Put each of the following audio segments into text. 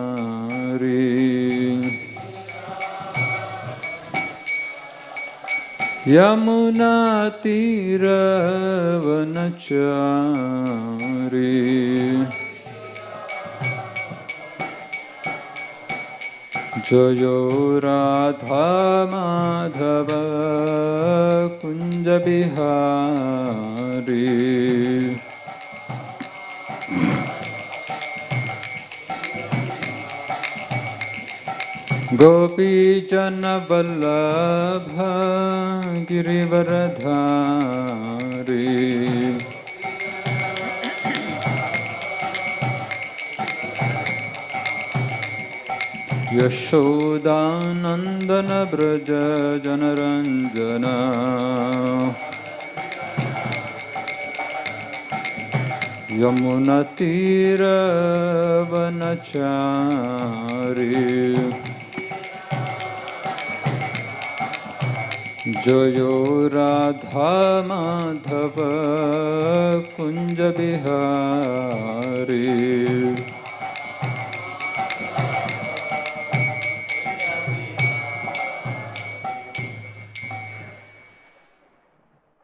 यमुनतीरवनचारी यमुनतीरवनचारी जयो राधा माधव कुंज बिहारी गोपीजन वल्लभ गिरिवरधारी यशोदानंदन ब्रज जनरंजन यमुनतीरवनचारी जयो राधा माधव कुंज बिहारी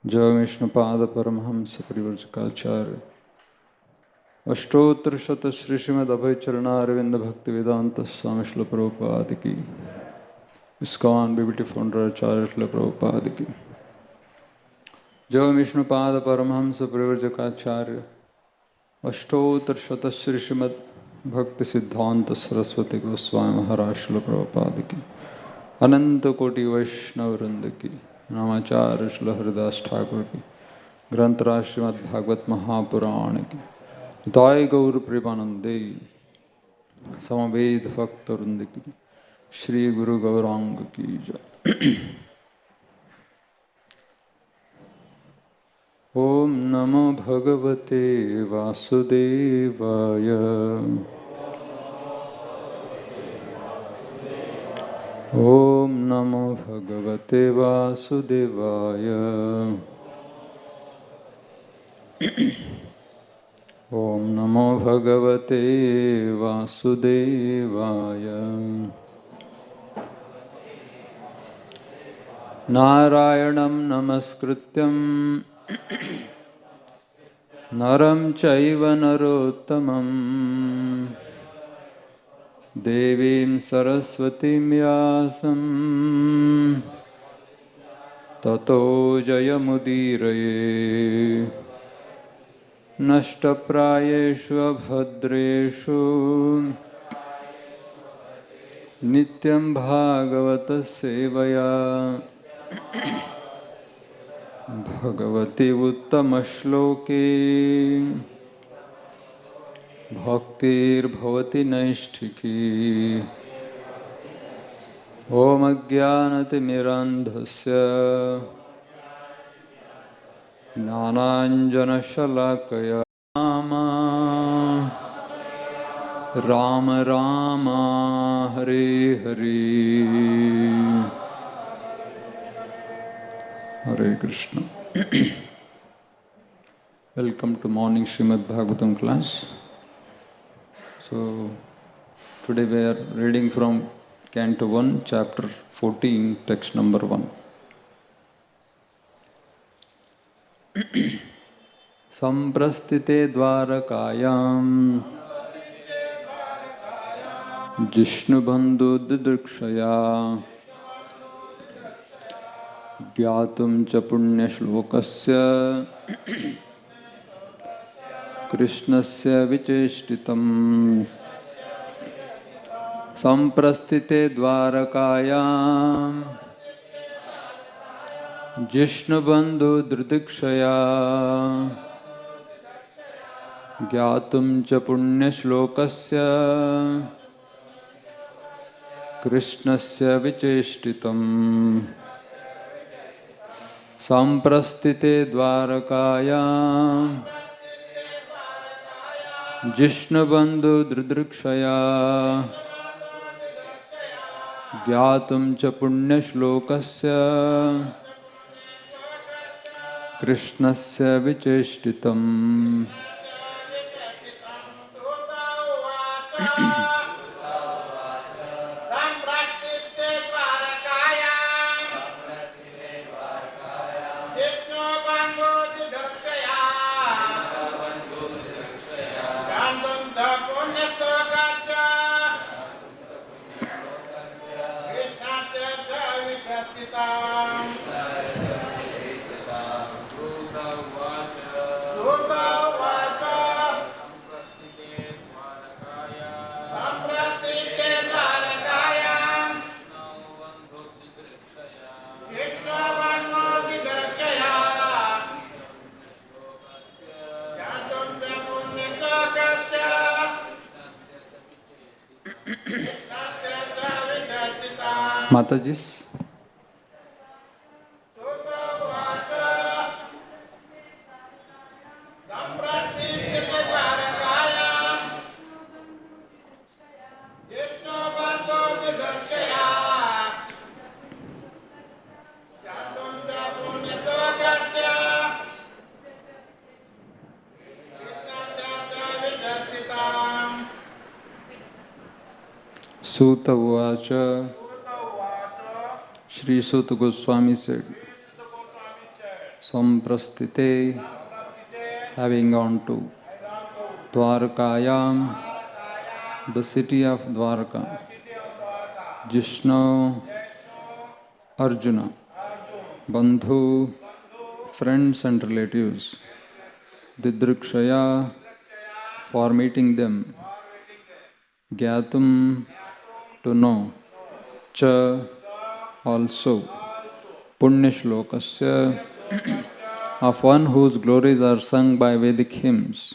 जय विष्णुपाद परमहंस परिव्रजकाचार्य अष्टोत्तर शत श्री श्रीमद अभय चरणारविंद भक्ति वेदांत स्वामी श्रील प्रभुपाद की ISKCON बीबीटी फाउंडर आचार्य श्रील प्रभुपाद की जय विष्णुपाद परमहंस परिव्रजकाचार्य अष्टोत्तर शत श्री श्रीमद भक्ति सिद्धांत सरस्वती गोस्वामी महाराज श्रील प्रभुपाद की अनंत कोटि वैष्णव वृंद की नामाचार्य श्रीला हरिदास ठाकुर की ग्रंथराज श्रीमद् भागवत महापुराण की दाय गौर प्रेमानंदे समवेद भक्त वृंद की श्री गुरु गौरांग की जय। ओम नमो भगवते वासुदेवाय ओम नमो भगवते वासुदेवाय ओम नमो भगवते वासुदेवाय नारायणं नमस्कृत्यं नरं चैव नरोत्तमम् देवीं सरस्वतीं व्यासं ततो जयमुदीरये नष्टप्रायेषु अभद्रेषु नित्यं भागवत सेवया भगवती उत्तमश्लोके भक्तिर्भवति नैष्ठिकी ओम अज्ञानतिमिरान्धस्य ज्ञानाञ्जनशलाकया Ram Ram Hare Hare Hare Krishna. Welcome to morning Srimad Bhagavatam class. So today we are reading from Canto 1, chapter 14, text number 1. Samprastite dvarakayam Jishnubandhu didrikshaya Gyatum cha punyashlokasya Krishnasya vicheshtitam Samprastite dvarakayam Jishnubandhu didrikshaya Gyatum cha punyashlokasya Krishnasya vicheshtitam Samprastite dvarakayam Jishnubandhu dridrikshaya Gyatum cha punyashlokasya Krishnasya vicheshtitam. Matajis. Suta Uvacha. Shri Suta Goswami said, Samprastite, having gone to Dwarakayam, the city of Dwaraka, Jishnu, Arjuna, Bandhu, friends and relatives, Didrikshaya, for meeting them, Gyatum, to know, Cha, also, Punya Shlokasya, of one whose glories are sung by Vedic hymns,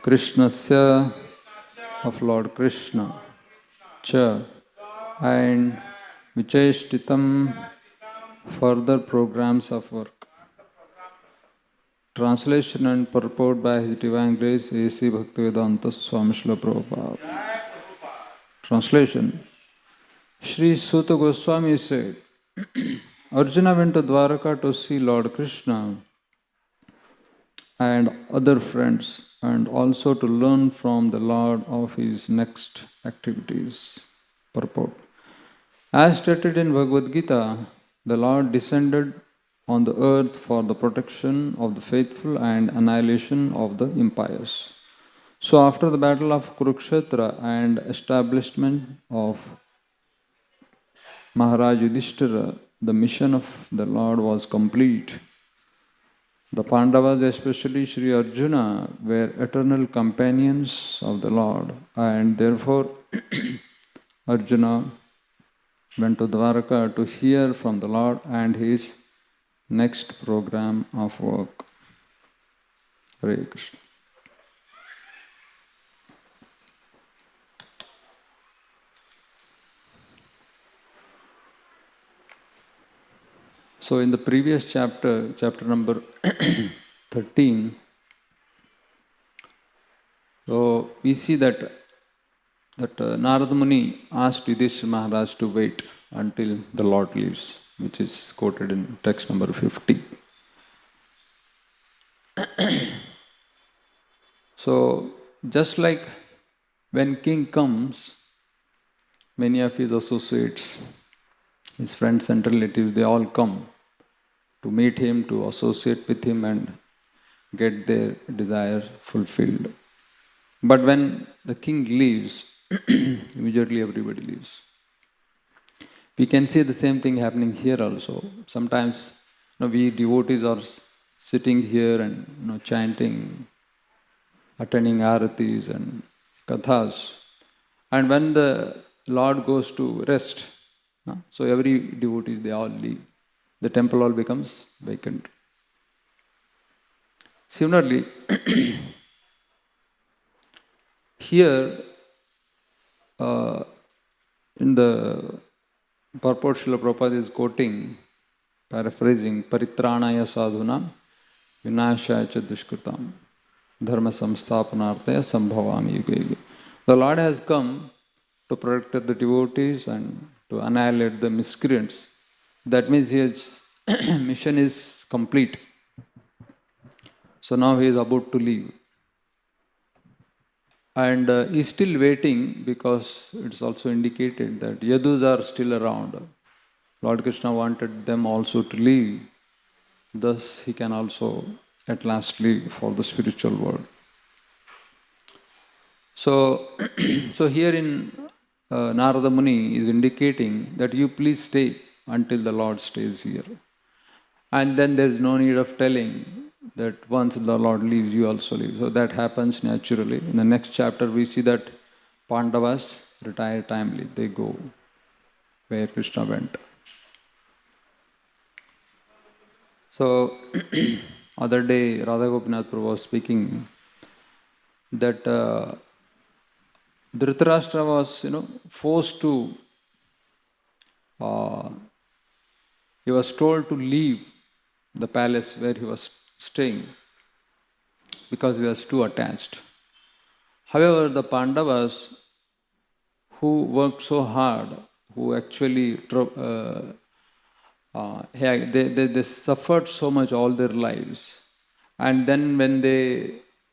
Krishnasya, of Lord Krishna, Cha, and Vicheshtitam, further programs of work. Translation and purport by His Divine Grace A.C. Bhaktivedanta Swami Srila Prabhupada. Translation. Shri Suta Goswami said, Arjuna went to Dwaraka to see Lord Krishna and other friends, and also to learn from the Lord of his next activities. Purport. As stated in Bhagavad Gita, the Lord descended on the earth for the protection of the faithful and annihilation of the impious. So after the battle of Kurukshetra and establishment of Maharaj Yudhishthira, the mission of the Lord was complete. The Pandavas, especially Sri Arjuna, were eternal companions of the Lord, and therefore Arjuna went to Dwaraka to hear from the Lord and his next program of work. Hare Krishna. So in the previous chapter, chapter number 13, so we see that Narada Muni asked Yudhishthira Maharaj to wait until the Lord leaves, which is quoted in text number 50. So just like when king comes, many of his associates, his friends and relatives, they all come to meet him, to associate with him and get their desire fulfilled. But when the king leaves, immediately everybody leaves. We can see the same thing happening here also. Sometimes we devotees are sitting here and chanting, attending aratis and kathas. And when the Lord goes to rest, so every devotee, they all leave. The temple all becomes vacant. Similarly, here in the purport Srila Prabhupada is quoting, paraphrasing, Paritranaya sadhunam vinashaya cha dushkritam dharma samsthapanartaya sambhavami yuga yuga. The Lord has come to protect the devotees and to annihilate the miscreants. That means he has mission is complete. So now he is about to leave. And he is still waiting, because it's also indicated that Yadus are still around. Lord Krishna wanted them also to leave. Thus he can also at last leave for the spiritual world. So, so here in Narada Muni is indicating that you please stay until the Lord stays here. And then there is no need of telling that once the Lord leaves, you also leave. So that happens naturally. In the next chapter, we see that Pandavas retire timely. They go where Krishna went. So, other day, Radha Gopinath Prabhu was speaking that Dhritarashtra was, forced to, he was told to leave the palace where he was staying because he was too attached. However, the Pandavas who worked so hard, who actually they suffered so much all their lives, and then when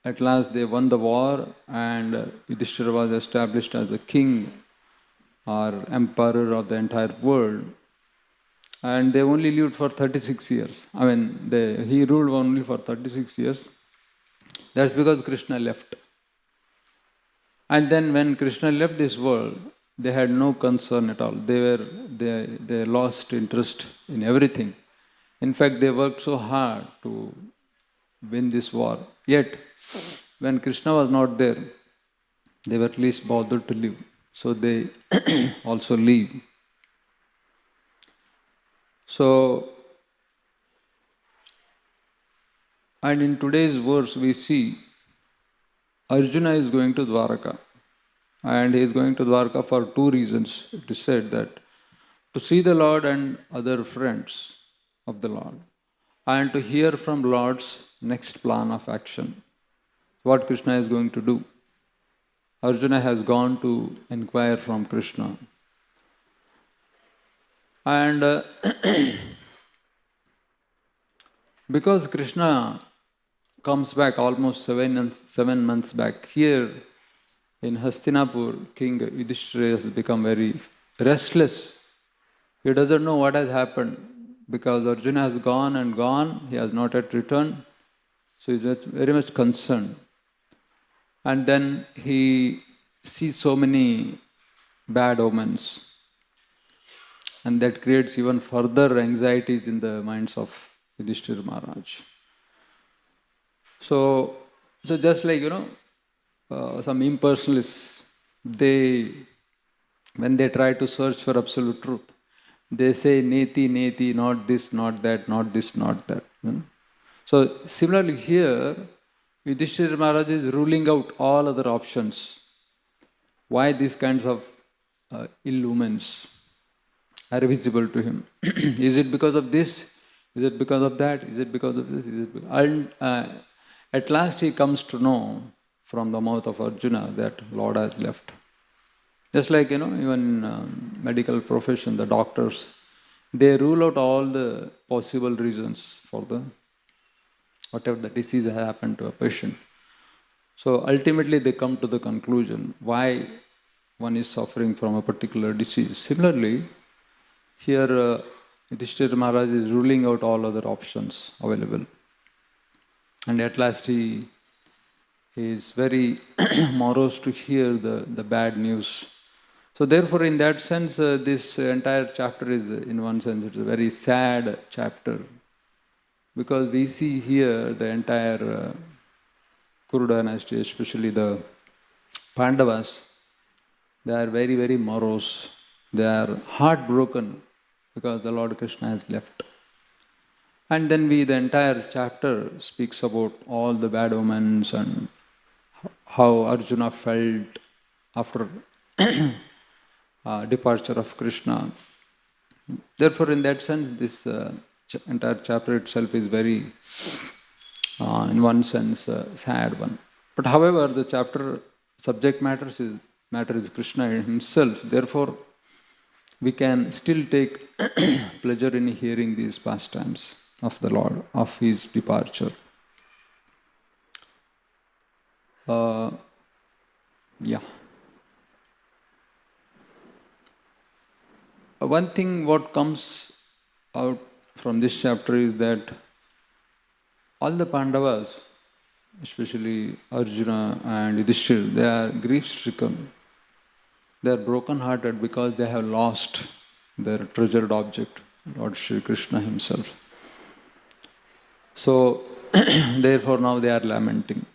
at last they won the war and Yudhishthira was established as a king or emperor of the entire world, and they only lived for 36 years. I mean, he ruled only for 36 years. That's because Krishna left. And then when Krishna left this world, they had no concern at all. They lost interest in everything. In fact, they worked so hard to win this war. Yet, when Krishna was not there, they were at least bothered to live. So they also leave. So, and in today's verse we see Arjuna is going to Dwaraka. And he is going to Dwaraka for two reasons. It is said that to see the Lord and other friends of the Lord, and to hear from Lord's next plan of action, what Krishna is going to do. Arjuna has gone to inquire from Krishna. And because Krishna comes back almost 7 months back, here in Hastinapur, King Yudhishthira has become very restless. He doesn't know what has happened because Arjuna has gone and gone, he has not yet returned. So he's very much concerned. And then he sees so many bad omens. And that creates even further anxieties in the minds of Yudhishthira Maharaj. So just like, some impersonalists, when they try to search for absolute truth, they say neti, neti, not this, not that, not this, not that. So similarly here, Yudhishthira Maharaj is ruling out all other options. Why these kinds of ill omens are visible to him? Is it because of this? Is it because of that? Is it because of this? And at last he comes to know from the mouth of Arjuna that Lord has left. Just like, even in medical profession, the doctors, they rule out all the possible reasons for whatever the disease has happened to a patient. So ultimately they come to the conclusion why one is suffering from a particular disease. Similarly, here Yudhishthira Maharaj is ruling out all other options available. And at last he is very morose to hear the bad news. So therefore, in that sense, this entire chapter is, in one sense, it's a very sad chapter. Because we see here the entire Kuru dynasty, especially the Pandavas, they are very, very morose. They are heartbroken because the Lord Krishna has left. And then the entire chapter speaks about all the bad omens and how Arjuna felt after departure of Krishna. Therefore, in that sense, this entire chapter itself is very, in one sense, a sad one. But however, the chapter subject matter is Krishna himself. Therefore, we can still take pleasure in hearing these pastimes of the Lord, of His departure. Yeah. One thing what comes out from this chapter is that all the Pandavas, especially Arjuna and Yudhishthira, they are grief-stricken. They are broken-hearted because they have lost their treasured object, Lord Shri Krishna Himself. So, therefore now they are lamenting.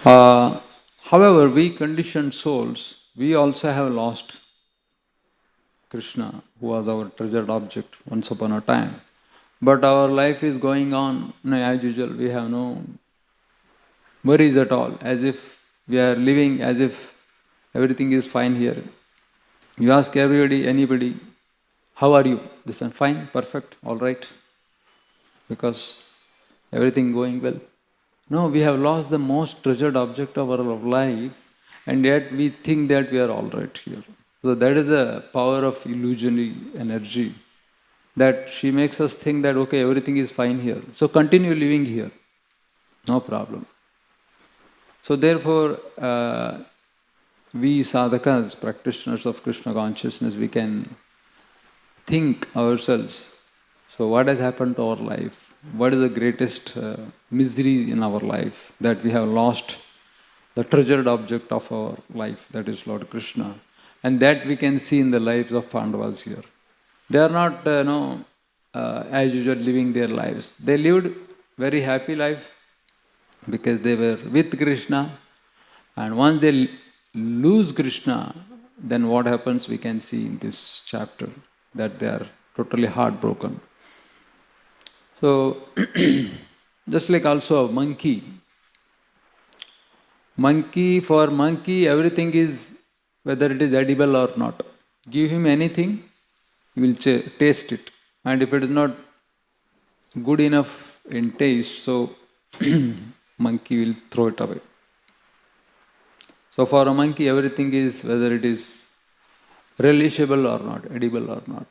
However, we conditioned souls, we also have lost Krishna, who was our treasured object once upon a time. But our life is going on as usual. We have no worries at all, as if we are living as if everything is fine here. You ask anybody, how are you? They say, fine, perfect, all right, because everything going well. No, we have lost the most treasured object of our life, and yet we think that we are all right here. So that is the power of illusionary energy, that she makes us think that, okay, everything is fine here, so continue living here, no problem. So therefore, we sadhakas, practitioners of Krishna consciousness, we can think ourselves, so what has happened to our life? What is the greatest misery in our life? That we have lost the treasured object of our life, that is Lord Krishna. And that we can see in the lives of Pandavas here. They are not, as usual living their lives. They lived very happy life because they were with Krishna. And once they lose Krishna, then what happens we can see in this chapter, that they are totally heartbroken. So, just like also a monkey. For monkey, everything is, whether it is edible or not. Give him anything, he will taste it. And if it is not good enough in taste, so monkey will throw it away. So for a monkey, everything is, whether it is relishable or not, edible or not.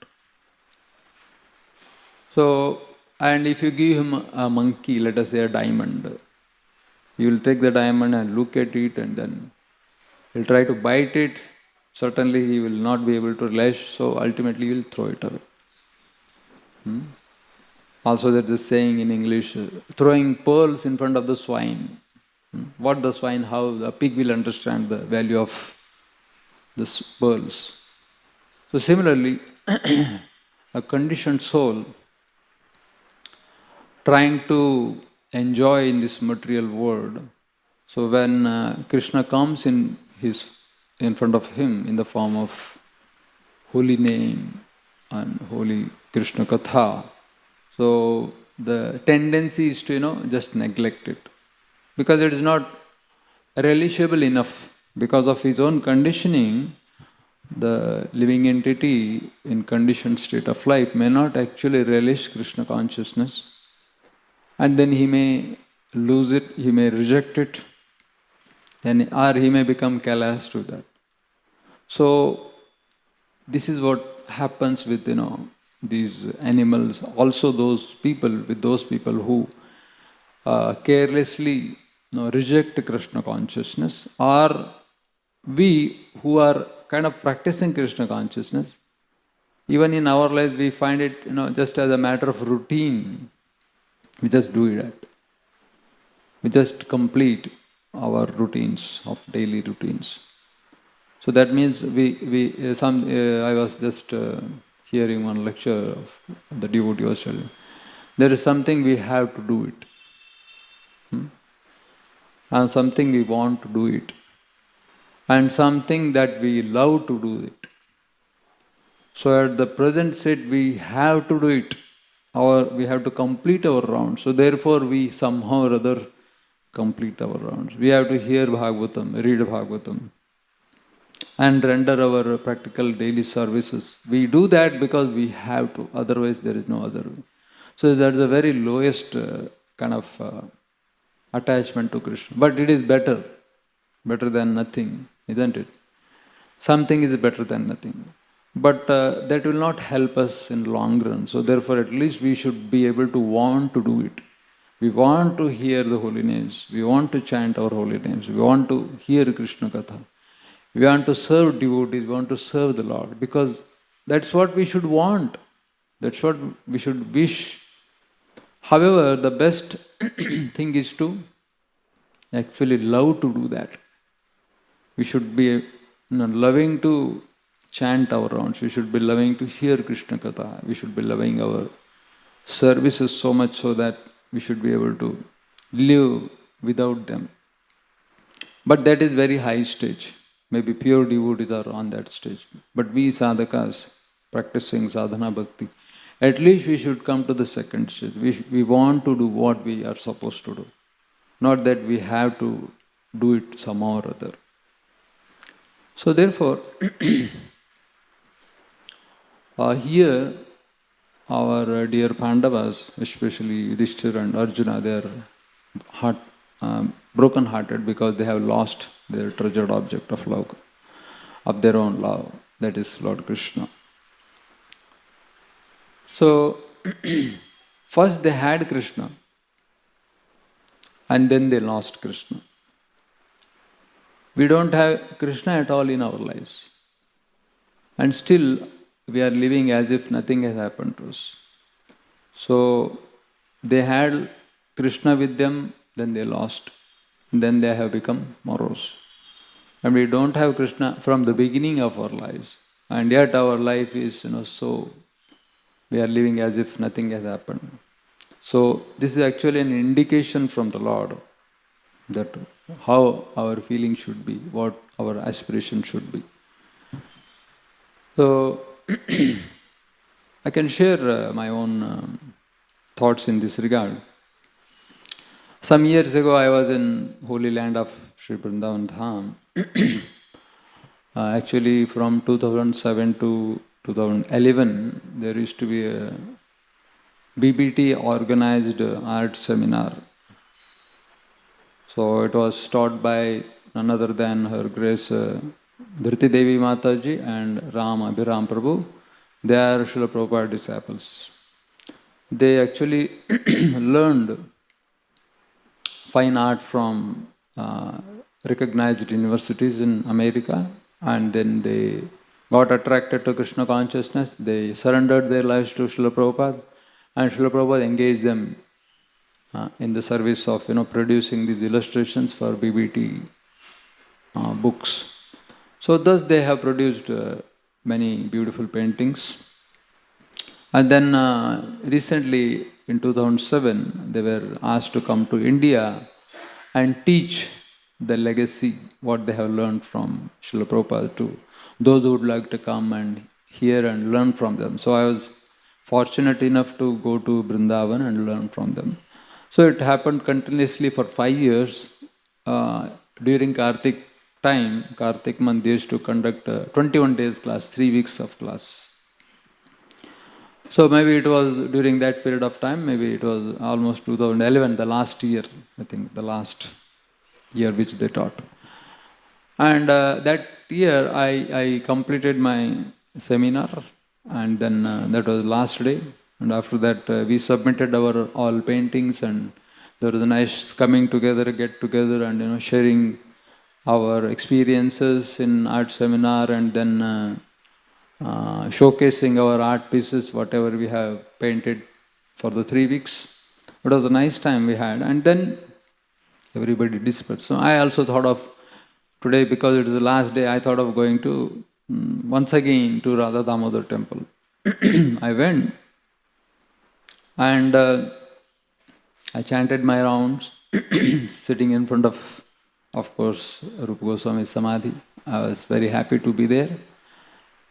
So, and if you give him a monkey, let us say a diamond, he will take the diamond and look at it, and then he'll try to bite it. Certainly he will not be able to relish, so ultimately he will throw it away. Also there's this saying in English, throwing pearls in front of the swine. What the swine, how the pig will understand the value of the pearls. So similarly, a conditioned soul trying to enjoy in this material world. So when Krishna comes in front of him in the form of holy name and holy Krishna Katha, so the tendency is to just neglect it, because it is not relishable enough. Because of his own conditioning, the living entity in conditioned state of life may not actually relish Krishna consciousness, and then he may lose it, he may reject it, or he may become callous to that. So this is what happens with these animals. Also those people who carelessly reject Krishna consciousness, or we who are kind of practicing Krishna consciousness, even in our lives we find it just as a matter of routine. We just do it. We just complete our routines, of daily routines. So that means I was just hearing one lecture of the devotee was telling, there is something we have to do it. And something we want to do it. And something that we love to do it. So at the present state we have to do it. We have to complete our rounds. So therefore we somehow or other complete our rounds. We have to hear Bhagavatam, read Bhagavatam, and render our practical daily services. We do that because we have to, otherwise there is no other way. So that's the very lowest kind of attachment to Krishna. But it is better than nothing, isn't it? Something is better than nothing. But that will not help us in long run. So therefore, at least we should be able to want to do it. We want to hear the holy names. We want to chant our holy names. We want to hear Krishna Katha. We want to serve devotees. We want to serve the Lord. Because that's what we should want. That's what we should wish. However, the best thing is to actually love to do that. We should be loving to chant our rounds. We should be loving to hear Krishna Katha. We should be loving our services so much so that we should be able to live without them. But that is very high stage. Maybe pure devotees are on that stage. But we sadhakas, practicing sadhana bhakti, at least we should come to the second stage. We want to do what we are supposed to do. Not that we have to do it somehow or other. So therefore, here our dear Pandavas, especially Yudhishthira and Arjuna, they are broken-hearted because they have lost their treasured object of love, of their own love, that is Lord Krishna. So, first they had Krishna, and then they lost Krishna. We don't have Krishna at all in our lives. And still, we are living as if nothing has happened to us. So, they had Krishna with them, then they lost. Then they have become morose. And we don't have Krishna from the beginning of our lives. And yet our life is, so we are living as if nothing has happened. So, this is actually an indication from the Lord that how our feeling should be, what our aspiration should be. So, I can share my own thoughts in this regard. Some years ago, I was in Holy Land of Sri Vrindavan Dham. Actually, from 2007 to 2011, there used to be a BBT organized art seminar. So it was taught by none other than Her Grace Dhriti Devi Mataji and Ram Abhiram Prabhu. They are Srila Prabhupada disciples. They actually learned fine art from recognized universities in America, and then they got attracted to Krishna consciousness. They surrendered their lives to Srila Prabhupada, and Srila Prabhupada engaged them in the service of producing these illustrations for BBT books. So thus they have produced many beautiful paintings. And then recently in 2007 they were asked to come to India and teach the legacy, what they have learned from Srila Prabhupada, to those who would like to come and hear and learn from them. So I was fortunate enough to go to Vrindavan and learn from them. So it happened continuously for 5 years. During Kartik time, Kartik month, they used to conduct 21 days class, 3 weeks of class. So maybe it was during that period of time, maybe it was almost 2011, the last year, I think, the last year which they taught. And that year I completed my seminar, and then that was last day. And after that we submitted our all paintings, and there was a nice coming together, get together, and sharing our experiences in art seminar, and then showcasing our art pieces, whatever we have painted for the 3 weeks. It was a nice time we had, and then everybody dispersed. So I also thought of today, because it is the last day, I thought of going to once again to Radha Damodar temple. I went, and I chanted my rounds, sitting in front of course, Rupa Goswami's Samadhi. I was very happy to be there.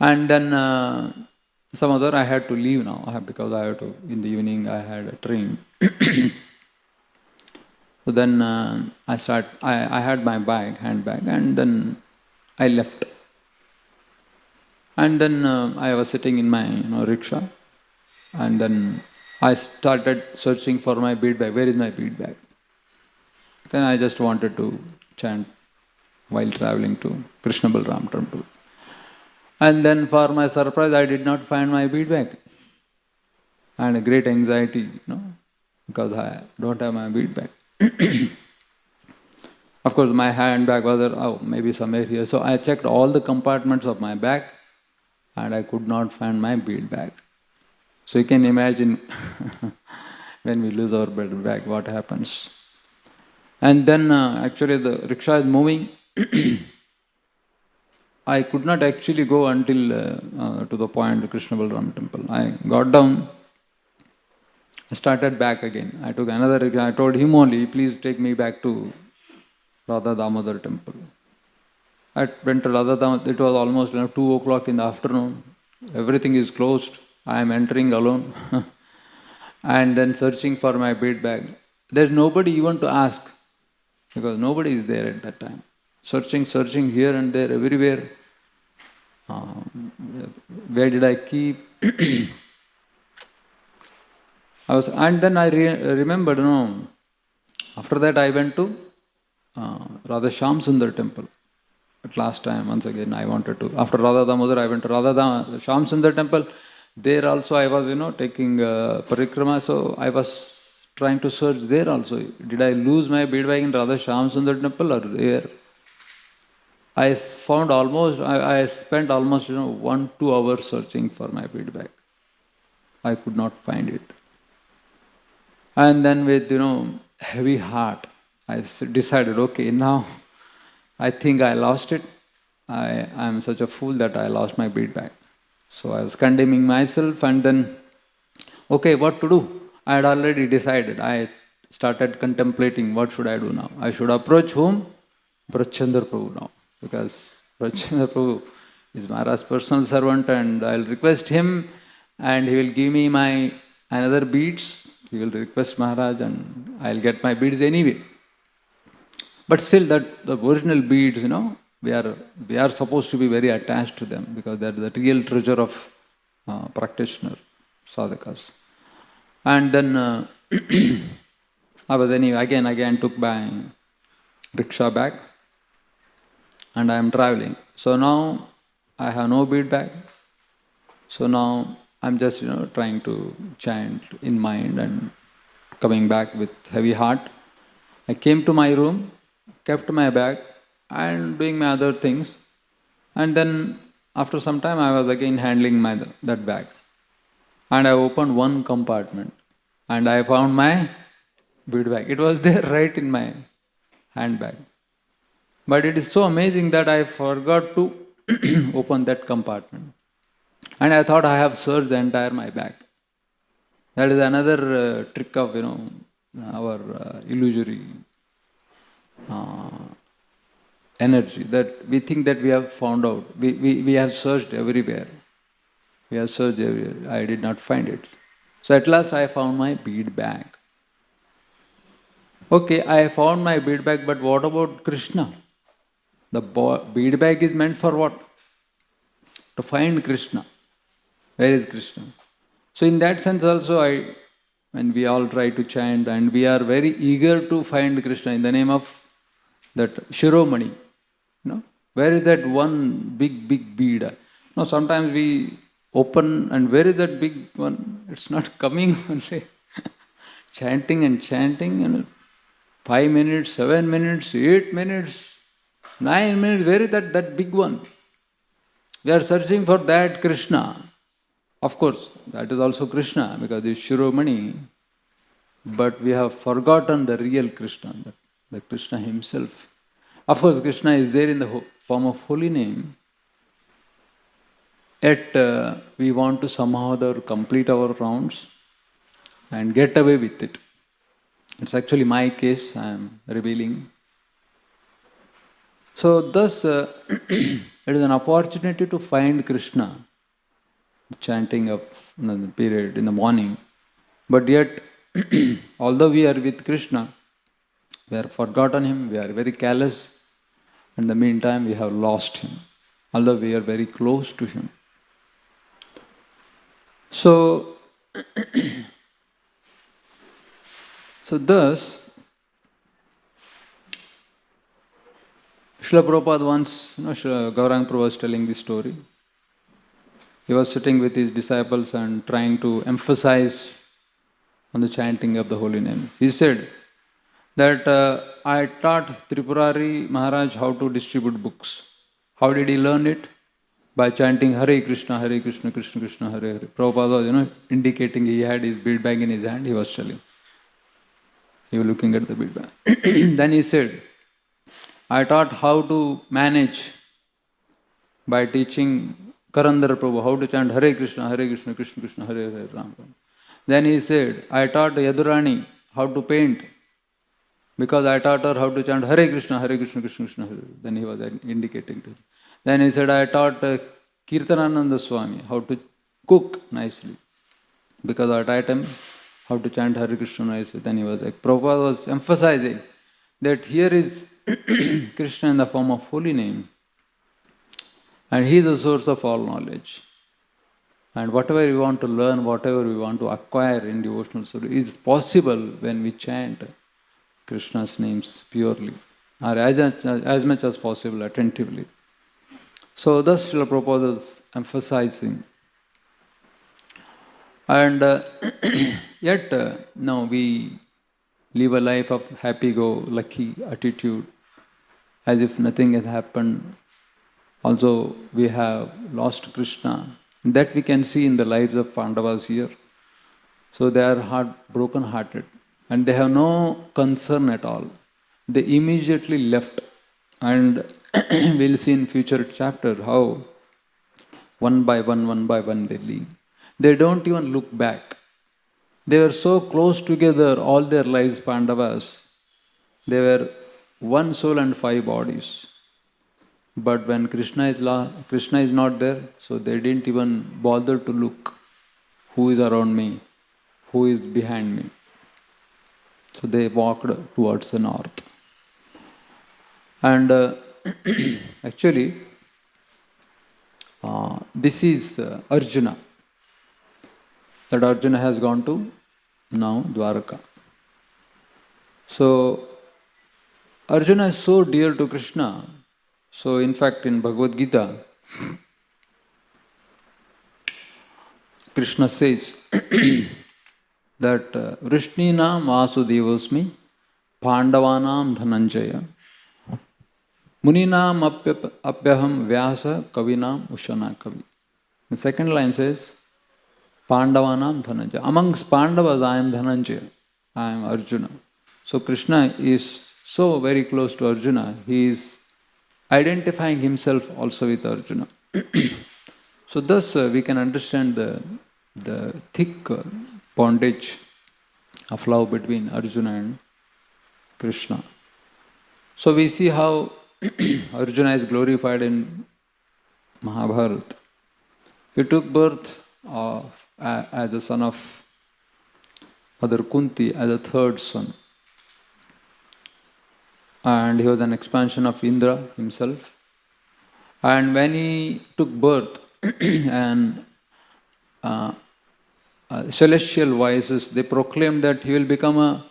And then some other, I had to leave now, because I had to, in the evening I had a train. So then I had my handbag, and then I left. And then I was sitting in my rickshaw, and then I started searching for my bead bag. Where is my bead bag? Then I just wanted to chant while traveling to Krishna Balram temple. And then for my surprise, I did not find my bead bag. And a great anxiety, because I don't have my bead bag. Of course, my handbag was maybe somewhere here. So I checked all the compartments of my bag and I could not find my bead bag. So you can imagine when we lose our bead bag, what happens. And then actually the rickshaw is moving. I could not actually go until to the point, Krishna Balram temple. I got down, I started back again. I took another rickshaw. I told him only, please take me back to Radha Damodar temple. I went to Radha Damodar. It was almost 2 o'clock in the afternoon. Everything is closed. I am entering alone. And then searching for my bead bag. There is nobody even to ask, because nobody is there at that time. Searching here and there, everywhere. Where did I keep? And then I remembered, after that I went to Radha Shyam Sundar temple. At last time, once again, I wanted to. After Radha Damodar, I went to Radha Shyam Sundar temple. There also I was, taking parikrama, so I was trying to search there also. Did I lose my bead bag in Radha Shyam Sundar temple or there? I found almost, I spent almost 1-2 hours searching for my bead bag. I could not find it. And then with heavy heart, I decided, okay, now I think I lost it. I am such a fool that I lost my bead bag. So I was condemning myself, and then, okay, what to do? I had already decided. I started contemplating, what should I do now? I should approach whom? Brajchandra Prabhu now. Because Brajchandra Prabhu is Maharaj's personal servant, and I'll request him and he will give me my another beads. He will request Maharaj and I'll get my beads anyway. But still the original beads, we are supposed to be very attached to them because they are the real treasure of practitioner, sadhakas. And then I was again took my rickshaw back and I am traveling. So now I have no bead bag. So now I'm just trying to chant in mind and coming back with heavy heart. I came to my room, kept my bag and doing my other things. And then after some time I was again handling that bag. And I opened one compartment and I found my bead bag. It was there right in my handbag. But it is so amazing that I forgot to open that compartment. And I thought I have searched the entire my bag. That is another trick of our illusory energy, that we think that we have found out. We have searched everywhere. We have searched everywhere. I did not find it. So at last I found my bead bag. Okay, I found my bead bag, but what about Krishna? The bead bag is meant for what? To find Krishna. Where is Krishna? So in that sense also, when we all try to chant and we are very eager to find Krishna in the name of that Shiromani, where is that one big bead? Sometimes we open and where is that big one? It's not coming only. Chanting and 5 minutes, 7 minutes, 8 minutes, 9 minutes, where is that big one? We are searching for that Krishna. Of course, that is also Krishna because it's Shiromani, but we have forgotten the real Krishna, the Krishna himself. Of course, Krishna is there in the form of holy name, yet we want to somehow complete our rounds and get away with it. It's actually my case, I am revealing. So thus, it is an opportunity to find Krishna, chanting of the period in the morning. But yet, although we are with Krishna, we have forgotten him, we are very careless. In the meantime, we have lost him, although we are very close to him. So thus, Srila Prabhupada once, Gauranga Prabhu was telling this story. He was sitting with his disciples and trying to emphasize on the chanting of the holy name. He said that I taught Tripurari Maharaj how to distribute books. How did he learn it? By chanting Hare Krishna, Krishna Krishna, Hare Hare. Prabhupada was, indicating he had his bead bag in his hand, he was telling. He was looking at the bead bag. Then he said, I taught how to manage by teaching Karandara Prabhu how to chant Hare Krishna, Krishna Krishna, Hare Hare, Ram Ram. Then he said, I taught Yadurani how to paint because I taught her how to chant Hare Krishna Krishna Krishna, Hare. Then he was indicating to him. Then he said, I taught Kirtanananda Swami how to cook nicely because I taught him how to chant Hare Krishna nicely. Then he was like, Prabhupada was emphasizing that here is Krishna in the form of holy name. And he is the source of all knowledge. And whatever we want to learn, whatever we want to acquire in devotional service is possible when we chant Krishna's names purely, or as much as possible, attentively. So thus Srila Prabhupada is emphasizing. And yet now we live a life of happy-go-lucky attitude, as if nothing has happened. Also, we have lost Krishna. That we can see in the lives of Pandavas here. So they are broken-hearted and they have no concern at all. They immediately left, and we'll see in future chapter how one by one they leave. They don't even look back. They were so close together all their lives, Pandavas. They were one soul and 5 bodies. But when Krishna is not there, so they didn't even bother to look who is around me, who is behind me. So they walked towards the north. And actually, this is Arjuna. That Arjuna has gone to now Dwaraka. So Arjuna is so dear to Krishna. So in fact in Bhagavad Gita, Krishna says that Vrishninam Vasudevosmi Pandavanam Dhananjaya Muninam Apyaham Vyasa Kavinam Ushana Kavi. The second line says Pandavanam Dhananjaya. Amongst Pandavas I am Dhananjaya, I am Arjuna. So Krishna is so very close to Arjuna, he is identifying himself also with Arjuna. So thus we can understand the thick bondage of love between Arjuna and Krishna. So we see how Arjuna is glorified in Mahabharata. He took birth as a son of Mother Kunti, as a third son. And he was an expansion of Indra himself. And when he took birth, and celestial voices, they proclaimed that he will become a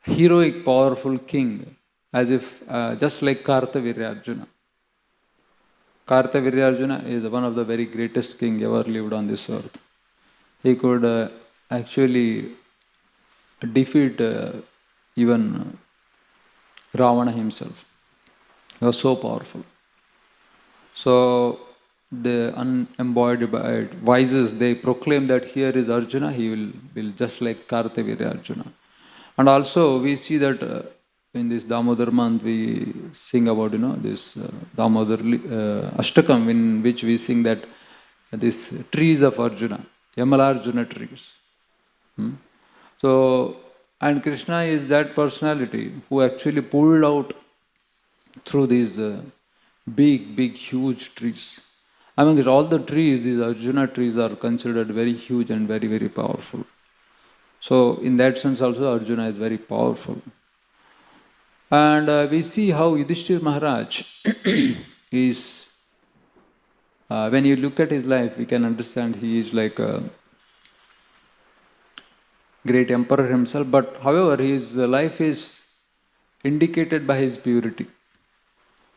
heroic, powerful king, as if just like Kartavirya Arjuna. Kartavirya Arjuna is one of the very greatest king ever lived on this earth. He could actually defeat even Ravana himself. He was so powerful. So the unembodied voices, they proclaim that here is Arjuna, he will just like Kartavirya Arjuna. And also we see that in this Damodar month we sing about, this Damodar Ashtakam, in which we sing that these trees of Arjuna, Yamalarjuna trees. So, and Krishna is that personality who actually pulled out through these big, huge trees. Among all the trees, these Arjuna trees are considered very huge and very, very powerful. So, in that sense also Arjuna is very powerful. And we see how Yudhishthira Maharaj is, when you look at his life, we can understand he is like a great emperor himself, but however his life is indicated by his purity.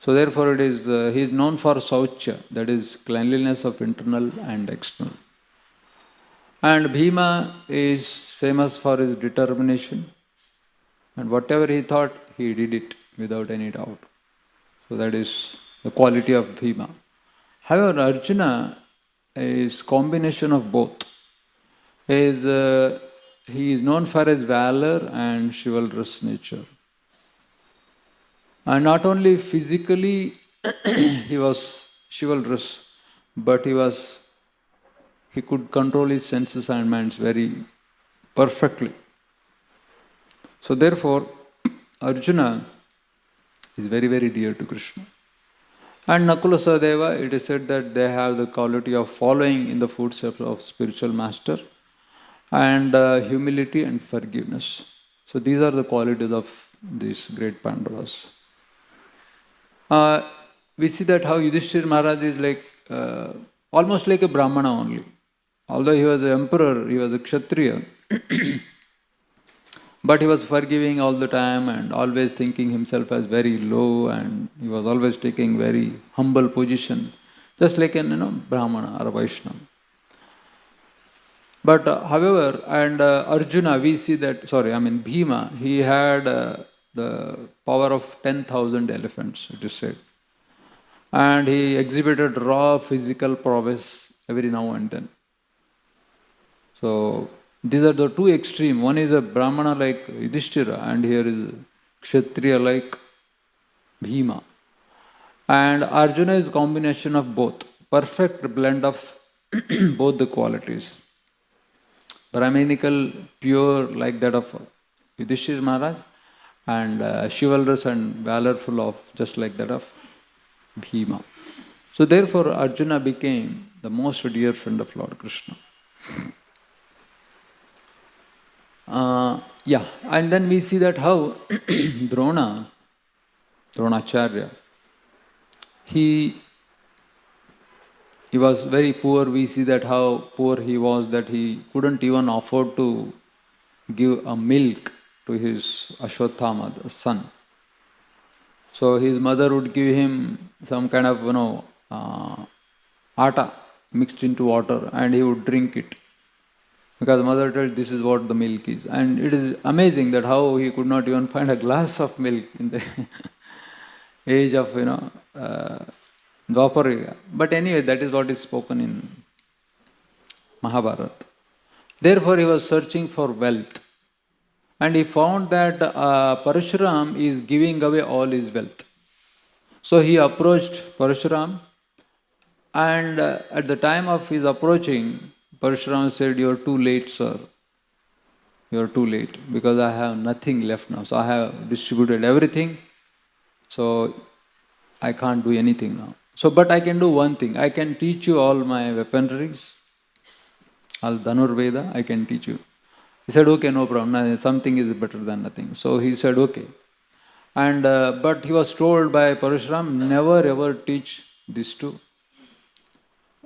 So therefore it is, he is known for Saucha, that is cleanliness of internal and external. And Bhima is famous for his determination. And whatever he thought, he did it without any doubt. So that is the quality of Bhima. However, Arjuna is combination of both. He is known for his valor and chivalrous nature. And not only physically he was chivalrous, but he could control his senses and minds very perfectly. So therefore, Arjuna is very, very dear to Krishna. And Nakula Sahadeva, it is said that they have the quality of following in the footsteps of spiritual master and humility and forgiveness. So these are the qualities of these great Pandavas. We see that how Yudhishthira Maharaj is like almost like a Brahmana only. Although he was an emperor, he was a Kshatriya, but he was forgiving all the time and always thinking himself as very low, and he was always taking very humble position, just like an Brahmana or a Vaishnava. But however, and Arjuna, we see that, Bhima, he had the power of 10,000 elephants, it is said. And he exhibited raw physical prowess every now and then. So these are the two extreme. One is a Brahmana like Yudhishthira, and here is Kshatriya like Bhima. And Arjuna is a combination of both, perfect blend of both the qualities. Brahminical, pure like that of Yudhishthira Maharaj, and chivalrous and valorful of just like that of Bhima. So therefore Arjuna became the most dear friend of Lord Krishna. And then we see that how Dronacharya, he was very poor. We see that how poor he was, that he couldn't even afford to give a milk to his Ashwatthama, the son. So his mother would give him some kind of, atta mixed into water, and he would drink it. Because the mother told this is what the milk is. And it is amazing that how he could not even find a glass of milk in the age of, Dwapara. But anyway, that is what is spoken in Mahabharata. Therefore, he was searching for wealth. And he found that Parashuram is giving away all his wealth. So he approached Parashuram, and at the time of his approaching, Parashuram said, "You are too late, sir. You are too late, because I have nothing left now. So I have distributed everything, so I can't do anything now. So, but I can do one thing. I can teach you all my weaponries, all Dhanurveda, I can teach you." He said, "Okay, no problem. Something is better than nothing." So he said, "Okay." And but he was told by Parashuram, never ever teach this to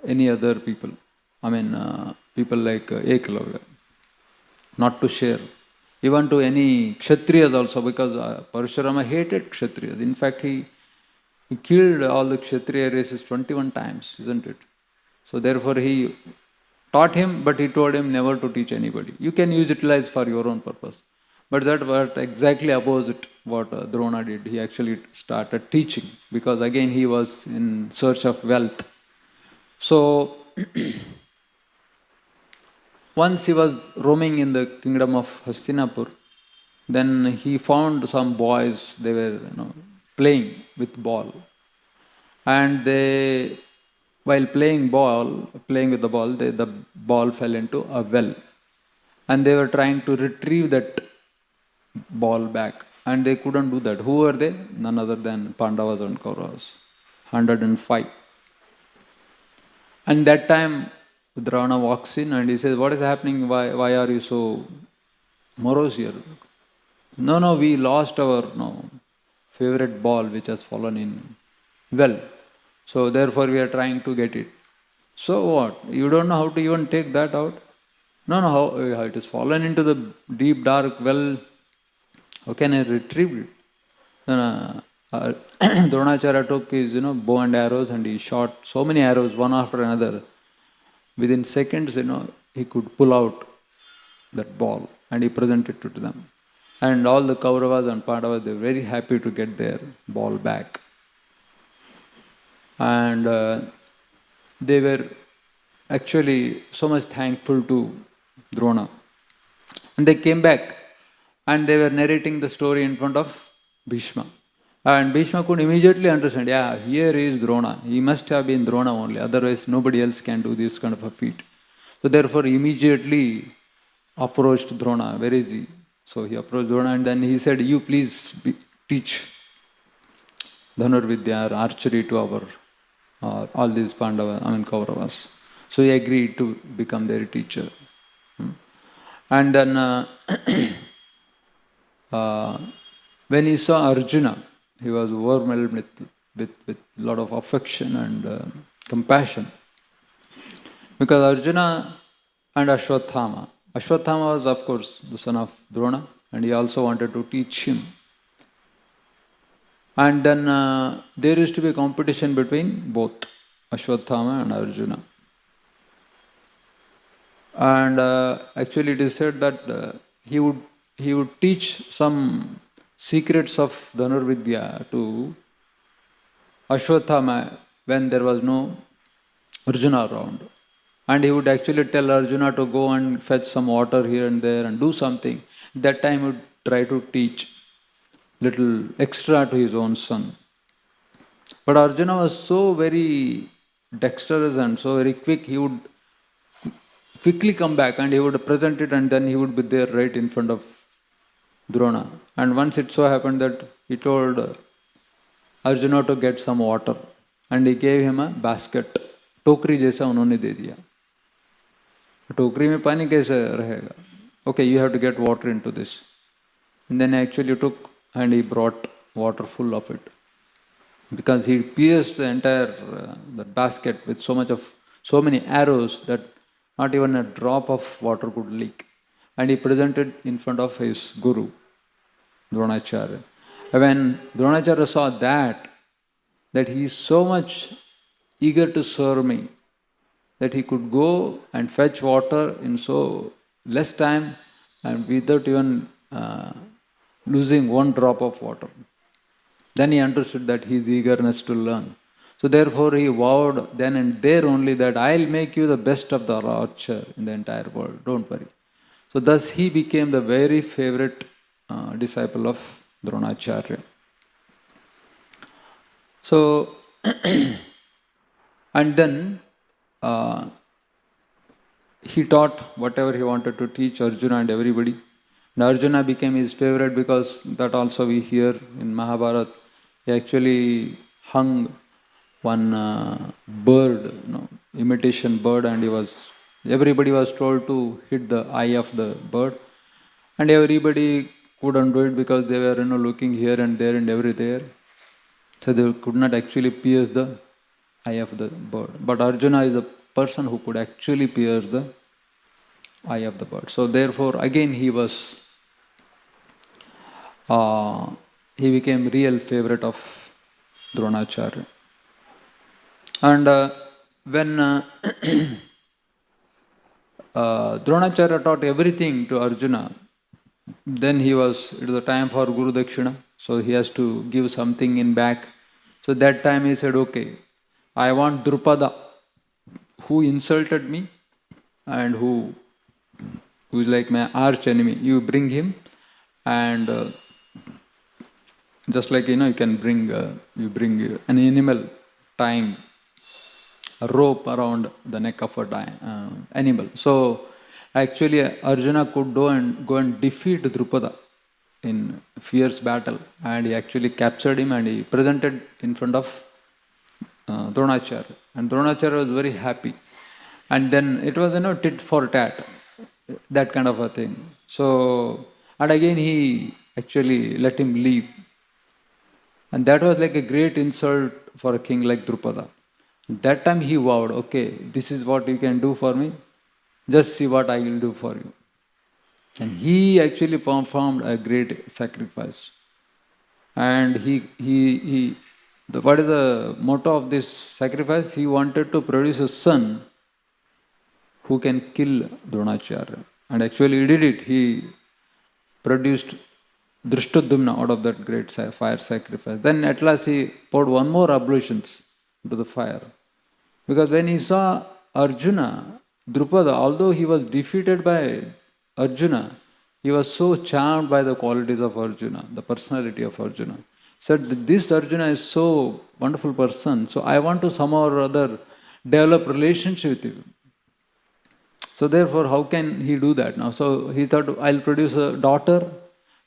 any other people. People like Ekalavya, not to share. Even to any Kshatriyas also, because Parashurama hated Kshatriyas. In fact, he killed all the Kshatriya races 21 times, isn't it? So therefore he taught him, but he told him never to teach anybody. You can utilize for your own purpose. But that was exactly opposite what Drona did. He actually started teaching, because again he was in search of wealth. So once he was roaming in the kingdom of Hastinapur, then he found some boys, they were playing with ball. And they, while playing with the ball, the ball fell into a well. And they were trying to retrieve that ball back. And they couldn't do that. Who were they? None other than Pandavas and Kauravas. 105. And that time, Drona walks in and he says, "What is happening? Why are you so morose here?" No, we lost our favorite ball which has fallen in well. So therefore we are trying to get it. So what? You don't know how to even take that out? No, how it has fallen into the deep dark well. How can I retrieve it? Dronacharya took his bow and arrows, and he shot so many arrows one after another. Within seconds, he could pull out that ball and he presented it to them. And all the Kauravas and Pandavas, they were very happy to get their ball back. And they were actually so much thankful to Drona. And they came back and they were narrating the story in front of Bhishma. And Bhishma could immediately understand, yeah, here is Drona. He must have been Drona only, otherwise nobody else can do this kind of a feat. So therefore immediately approached Drona, where is he? So he approached Drona and then he said, you please teach Dhanurvidya or archery to our, all these Pandavas, Kauravas. So he agreed to become their teacher. And then when he saw Arjuna, he was overwhelmed with a lot of affection and compassion. Because Arjuna and Ashwatthama was of course the son of Drona, and he also wanted to teach him. And then there used to be a competition between both Ashwatthama and Arjuna. And actually it is said that he would teach some secrets of Dhanurvidya to Ashwatthama when there was no Arjuna around. And he would actually tell Arjuna to go and fetch some water here and there and do something. That time he would try to teach little extra to his own son. But Arjuna was so very dexterous and so very quick, he would quickly come back and he would present it, and then he would be there right in front of Drona. And once it so happened that he told Arjuna to get some water, and he gave him a basket. टोकरी जैसा उन्होंने दे दिया. टोकरी में पानी कैसे रहेगा? Okay, you have to get water into this. And then actually took and he brought water full of it, because he pierced the entire the basket with so many arrows that not even a drop of water could leak. And he presented in front of his guru, Dronacharya. And when Dronacharya saw that he is so much eager to serve me, that he could go and fetch water in so less time and without even losing one drop of water. Then he understood that his eagerness to learn. So therefore he vowed then and there only that I'll make you the best of the archer in the entire world, don't worry. So thus he became the very favorite disciple of Dronacharya. So, and then he taught whatever he wanted to teach Arjuna and everybody. And Arjuna became his favorite, because that also we hear in Mahabharata. He actually hung one bird, imitation bird, and everybody was told to hit the eye of the bird. And everybody couldn't do it because they were looking here and there and everywhere. So they could not actually pierce the eye of the bird. But Arjuna is a person who could actually pierce the eye of the bird. So therefore again he became real favorite of Dronacharya. And when Dronacharya taught everything to Arjuna, then it was a time for Guru Dakshina, so he has to give something in back. So that time he said, okay, I want Drupada, who insulted me and who is like my arch enemy. You bring him, and just like you can bring an animal tying a rope around the neck of an animal. So actually Arjuna could go and defeat Drupada in fierce battle, and he actually captured him and he presented in front of Dronacharya. And Dronacharya was very happy. And then it was tit for tat, that kind of a thing. So, and again he actually let him leave. And that was like a great insult for a king like Drupada. That time he vowed, okay, this is what you can do for me, just see what I will do for you. And he actually performed a great sacrifice. And what is the motto of this sacrifice? He wanted to produce a son who can kill Dronacharya. And actually he did it. He produced Drishtadumna out of that great fire sacrifice. Then at last he poured one more ablutions into the fire. Because when he saw Arjuna, Drupada, although he was defeated by Arjuna, he was so charmed by the qualities of Arjuna, the personality of Arjuna. He said, this Arjuna is so wonderful person, so I want to somehow or other develop relationship with him. So therefore, how can he do that now? So he thought, I'll produce a daughter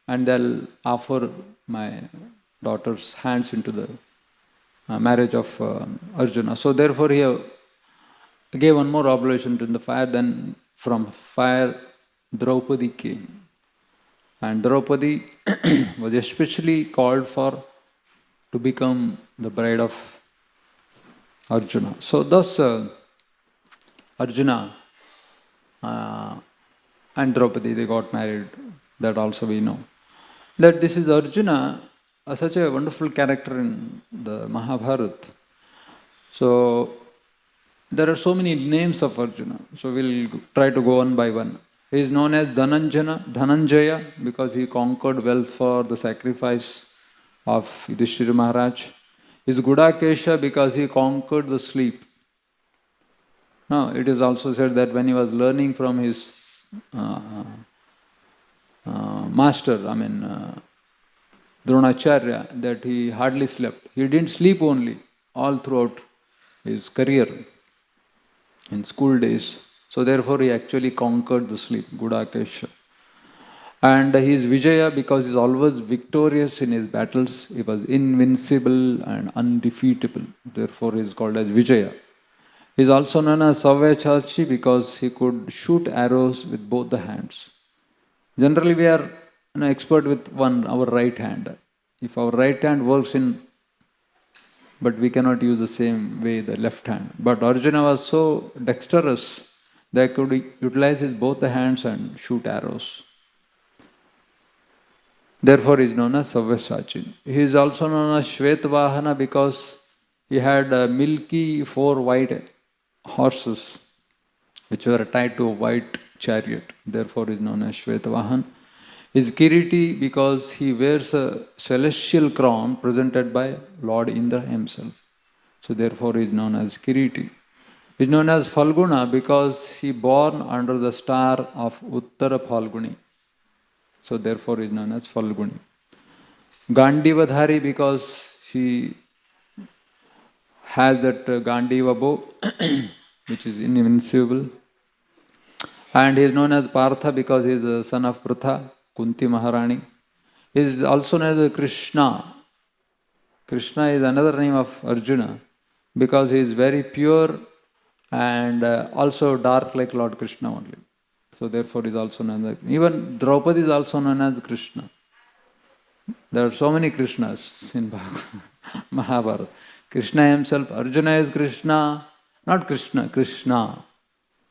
and I'll offer my daughter's hands into the marriage of Arjuna. So therefore he gave one more oblation in the fire. Then from fire Draupadi came. And Draupadi was especially called for to become the bride of Arjuna. So thus Arjuna and Draupadi, they got married. That also we know. That this is Arjuna, such a wonderful character in the Mahabharata. So there are so many names of Arjuna. So we'll try to go one by one. He is known as Dhananjaya because he conquered wealth for the sacrifice of Yudhishthira Maharaj. He is Gudakesha because he conquered the sleep. Now it is also said that when he was learning from his master, Dronacharya, that he hardly slept. He didn't sleep only, all throughout his career in school days. So therefore he actually conquered the sleep, Gudakesha. And he is Vijaya because he is always victorious in his battles. He was invincible and undefeatable. Therefore he is called as Vijaya. He is also known as Savyachachi because he could shoot arrows with both the hands. Generally we are expert with our right hand. If our right hand works but we cannot use the same way the left hand. But Arjuna was so dexterous that he could utilize both the hands and shoot arrows. Therefore he is known as Savyasachi. He is also known as Shvetavahana because he had milky 4 white horses which were tied to a white chariot. Therefore he is known as Shvetavahana. He is Kiriti because he wears a celestial crown presented by Lord Indra himself. So therefore he is known as Kiriti. He is known as Falguna because he born under the star of Uttara Falguni. So therefore he is known as Falguni. Gandivadhari because he has that Gandiva bow which is invincible. And he is known as Partha because he is the son of Pritha, Kunti Maharani. He is also known as Krishna. Krishna is another name of Arjuna because he is very pure and also dark like Lord Krishna only. So therefore he is also known as, even Draupadi is also known as Krishna. There are so many Krishnas in Mahabharata. Krishna himself, Arjuna is Krishna, not Krishna, Krishna.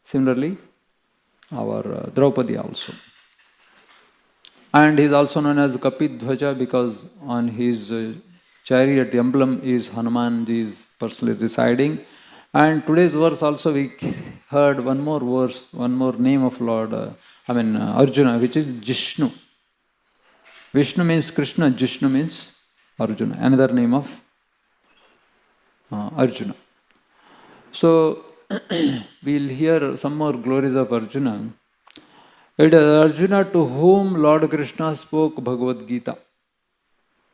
Similarly, our Draupadi also. And he is also known as Kapidhvaja because on his chariot emblem is Hanumanji is personally residing. And today's verse also we heard one more verse, one more name of Lord, Arjuna, which is Jishnu. Vishnu means Krishna, Jishnu means Arjuna, another name of Arjuna. So we'll hear some more glories of Arjuna. It is Arjuna to whom Lord Krishna spoke Bhagavad Gita.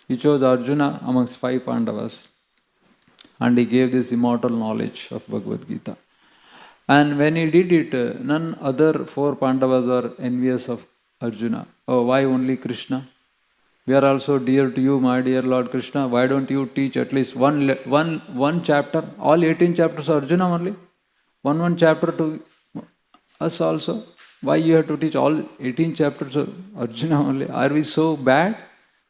He chose Arjuna amongst 5 Pandavas and he gave this immortal knowledge of Bhagavad Gita. And when he did it, none other 4 Pandavas were envious of Arjuna. Oh, why only Krishna? We are also dear to you, my dear Lord Krishna. Why don't you teach at least one chapter? All 18 chapters of Arjuna only. One chapter to us also. Why you have to teach all 18 chapters of Arjuna only? Are we so bad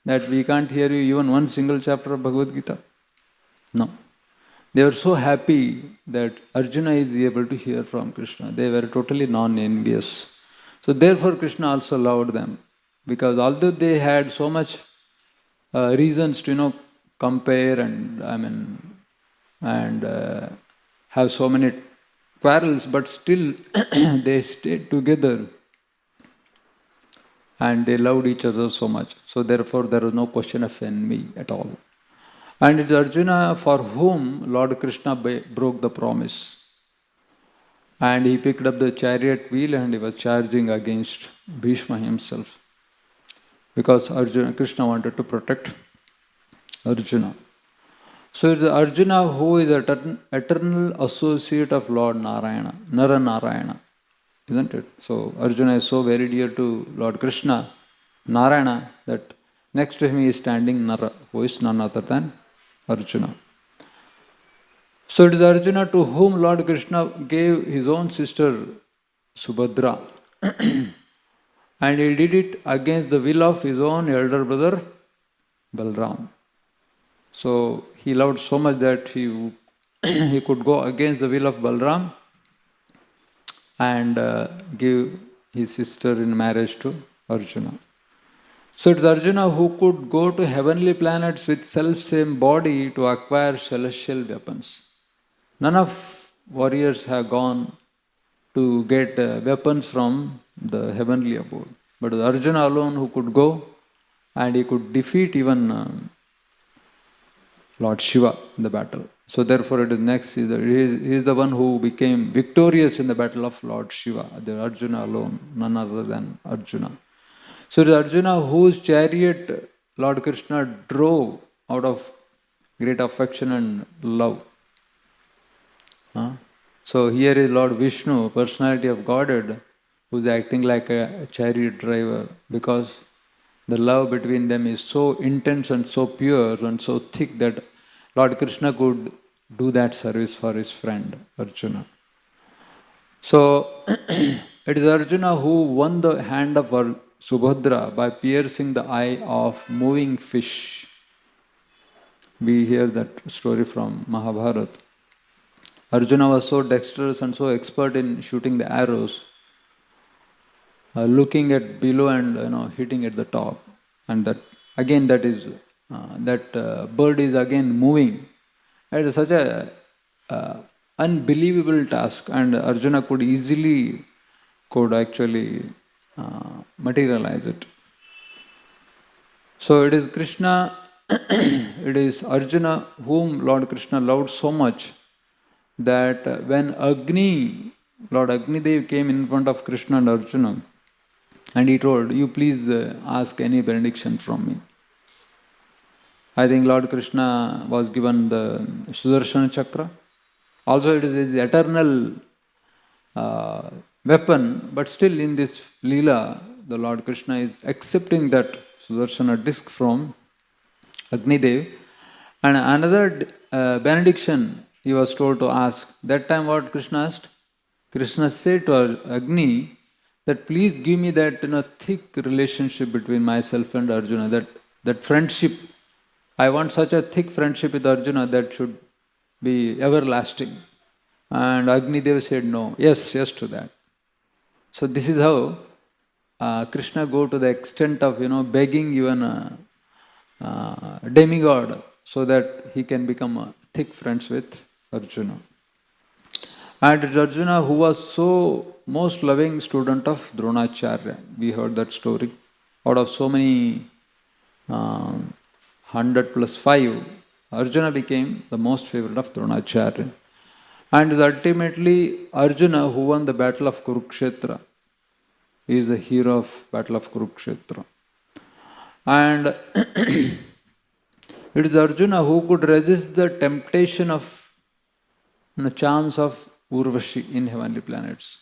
that we can't hear you even one single chapter of Bhagavad Gita? No. They were so happy that Arjuna is able to hear from Krishna. They were totally non-envious. So therefore Krishna also loved them. Because although they had so much reasons to compare and have so many quarrels, but still they stayed together and they loved each other so much. So therefore there was no question of envy at all. And it's Arjuna for whom Lord Krishna broke the promise. And he picked up the chariot wheel and he was charging against Bhishma himself. Because Krishna wanted to protect Arjuna. So it's Arjuna who is eternal associate of Lord Narayana, Nara Narayana, isn't it? So Arjuna is so very dear to Lord Krishna, Narayana, that next to him is standing Nara, who is none other than Arjuna. So it is Arjuna to whom Lord Krishna gave his own sister Subhadra. And he did it against the will of his own elder brother Balram. So he loved so much that he could go against the will of Balram and give his sister in marriage to Arjuna. So it's Arjuna who could go to heavenly planets with self-same body to acquire celestial weapons. None of warriors have gone to get weapons from the heavenly abode. But Arjuna alone who could go and he could defeat even Lord Shiva in the battle. So therefore it is next, he is the one who became victorious in the battle of Lord Shiva. The Arjuna alone, none other than Arjuna. So it is Arjuna whose chariot Lord Krishna drove out of great affection and love. So here is Lord Vishnu, personality of Godhead, who is acting like a chariot driver, because the love between them is so intense and so pure and so thick that Lord Krishna could do that service for his friend Arjuna. So it is Arjuna who won the hand of Subhadra by piercing the eye of moving fish. We hear that story from Mahabharata. Arjuna was so dexterous and so expert in shooting the arrows, looking at below and hitting at the top, and that bird is again moving. It is such a unbelievable task, and Arjuna could actually materialize it. So it is Krishna, it is Arjuna whom Lord Krishna loved so much that when Lord Agnidev came in front of Krishna and Arjuna, and he told, "You please ask any benediction from me." I think Lord Krishna was given the Sudarshana Chakra. Also it is his eternal weapon, but still in this Leela, the Lord Krishna is accepting that Sudarshana disc from Agnidev. And another benediction he was told to ask. That time what Krishna asked? Krishna said to Agni that please give me that thick relationship between myself and Arjuna, that friendship. I want such a thick friendship with Arjuna that should be everlasting. And Agnidev said no, yes to that. So this is how Krishna go to the extent of begging even a demigod so that he can become thick friends with Arjuna. And it's Arjuna who was so most loving student of Dronacharya. We heard that story. Out of so many 100 plus 5, Arjuna became the most favorite of Dronacharya. And it's ultimately Arjuna who won the battle of Kurukshetra. He is the hero of battle of Kurukshetra. And it is Arjuna who could resist the temptation of charms of Urvashi in heavenly planets.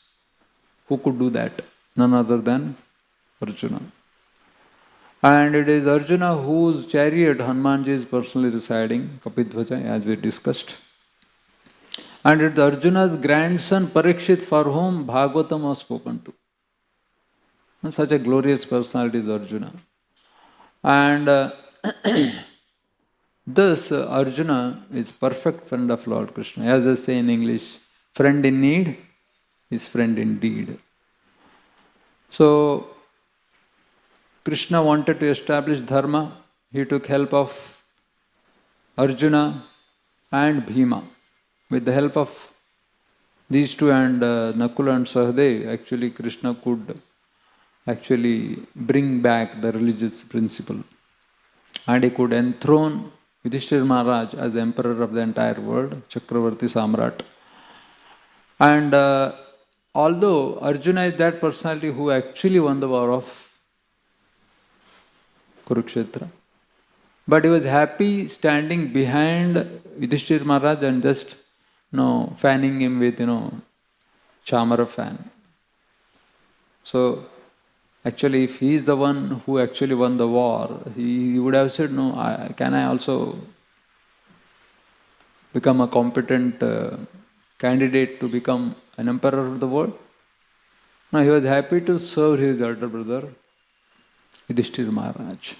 Who could do that? None other than Arjuna. And it is Arjuna whose chariot Hanumanji is personally residing, Kapidvaja, as we discussed. And it is Arjuna's grandson Parikshit for whom Bhagavatam was spoken to. And such a glorious personality is Arjuna. And thus Arjuna is perfect friend of Lord Krishna. As they say in English, friend in need is friend indeed. So Krishna wanted to establish dharma he took help of Arjuna and Bhima. With the help of these two and Nakula and Sahadev, actually Krishna could actually bring back the religious principle. And he could enthrone Yudhishthira Maharaj as the emperor of the entire world, Chakravarti Samrat. And although Arjuna is that personality who actually won the war of Kurukshetra, but he was happy standing behind Yudhishthira Maharaj and just fanning him with chamara fan. So actually, if he is the one who actually won the war, he would have said, no, can I also become a competent candidate to become an emperor of the world? No, he was happy to serve his elder brother, Yudhishthira Maharaj.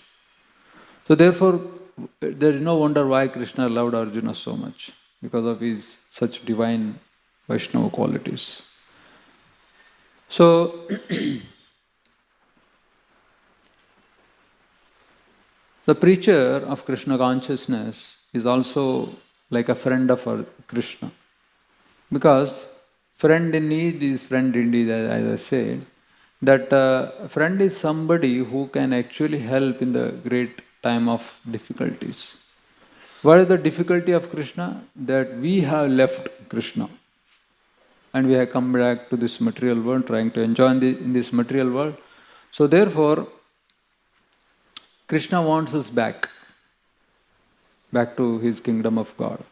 So therefore, there is no wonder why Krishna loved Arjuna so much, because of his such divine Vaishnava qualities. So, the preacher of Krishna consciousness is also like a friend of Krishna. Because friend in need is friend indeed, as I said. That friend is somebody who can actually help in the great time of difficulties. What is the difficulty of Krishna? That we have left Krishna. And we have come back to this material world, trying to enjoy in this material world. So therefore, Krishna wants us back to his kingdom of God.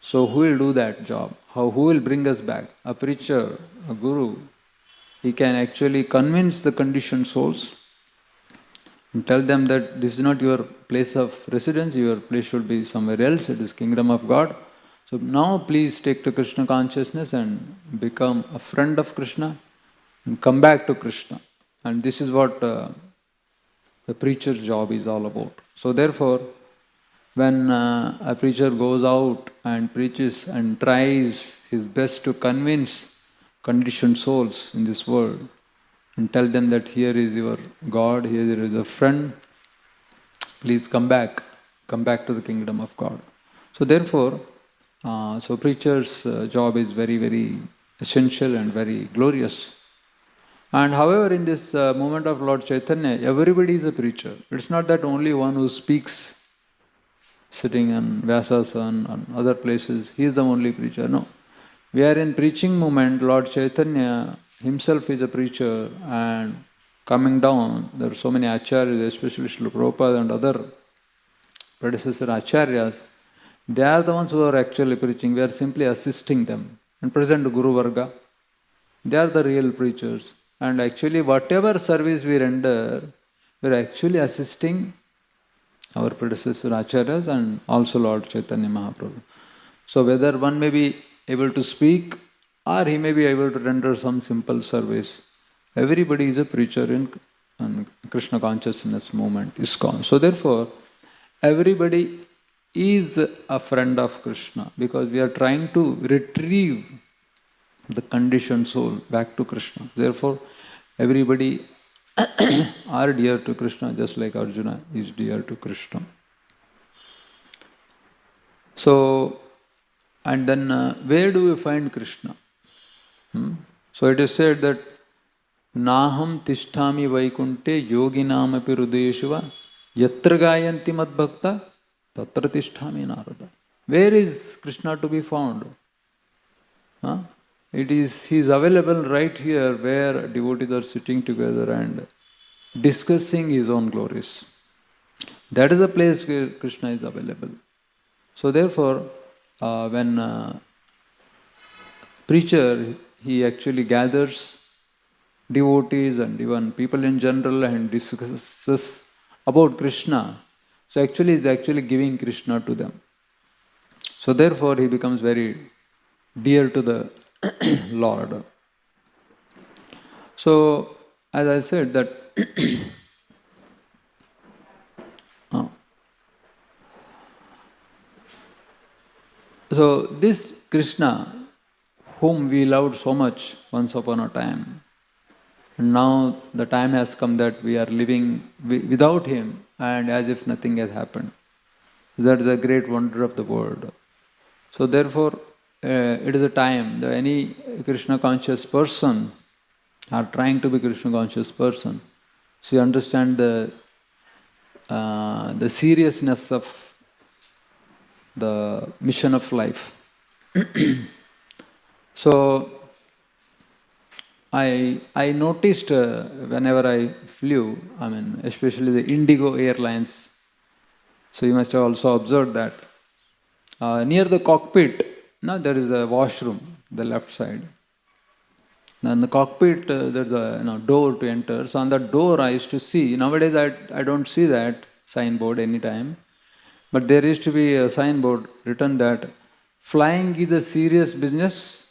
So who will do that job? Who will bring us back? A preacher, a guru. He can actually convince the conditioned souls and tell them that this is not your place of residence, your place should be somewhere else, it is kingdom of God. So now please take to Krishna consciousness and become a friend of Krishna and come back to Krishna. And this is what the preacher's job is all about. So therefore, when a preacher goes out and preaches and tries his best to convince conditioned souls in this world and tell them that here is your God, here there is a friend, please come back to the kingdom of God. So therefore, so preacher's job is very, very essential and very glorious. And however, in this movement of Lord Chaitanya, everybody is a preacher. It's not that only one who speaks sitting on Vyasasana and other places, he is the only preacher. No. We are in preaching movement. Lord Chaitanya himself is a preacher, and coming down, there are so many acharyas, especially Srila Prabhupada and other predecessor acharyas. They are the ones who are actually preaching. We are simply assisting them. And present Guru Varga, they are the real preachers. And actually, whatever service we render, we are actually assisting our predecessor acharyas and also Lord Chaitanya Mahaprabhu. So whether one may be able to speak or he may be able to render some simple service, everybody is a preacher in Krishna consciousness movement, ISKCON. So therefore, everybody is a friend of Krishna, because we are trying to retrieve the conditioned soul back to Krishna. Therefore, everybody are dear to Krishna, just like Arjuna is dear to Krishna. So, and then where do we find Krishna? So it is said that Naham tishtami vaikunte yoginam api hridayeshu yatra gayanti mad bhakta tatra tishtami narada. Where is Krishna to be found? He is available right here where devotees are sitting together and discussing his own glories. That is a place where Krishna is available. So therefore, when preacher, he actually gathers devotees and even people in general and discusses about Krishna. So actually, he is giving Krishna to them. So therefore, he becomes very dear to the Lord. So, as I said that so this Krishna, whom we loved so much once upon a time, And now the time has come that we are living without him and as if nothing has happened. That is a great wonder of the world. So therefore, it is a time that any Krishna conscious person or trying to be Krishna conscious person, so you understand the seriousness of the mission of life. So I noticed whenever I flew, I mean especially the Indigo Airlines, so you must have also observed that near the cockpit, no, there is a washroom, the left side. Now in the cockpit, there's a door to enter. So on that door, I used to see. Nowadays, I don't see that signboard anytime. But there used to be a signboard written that flying is a serious business.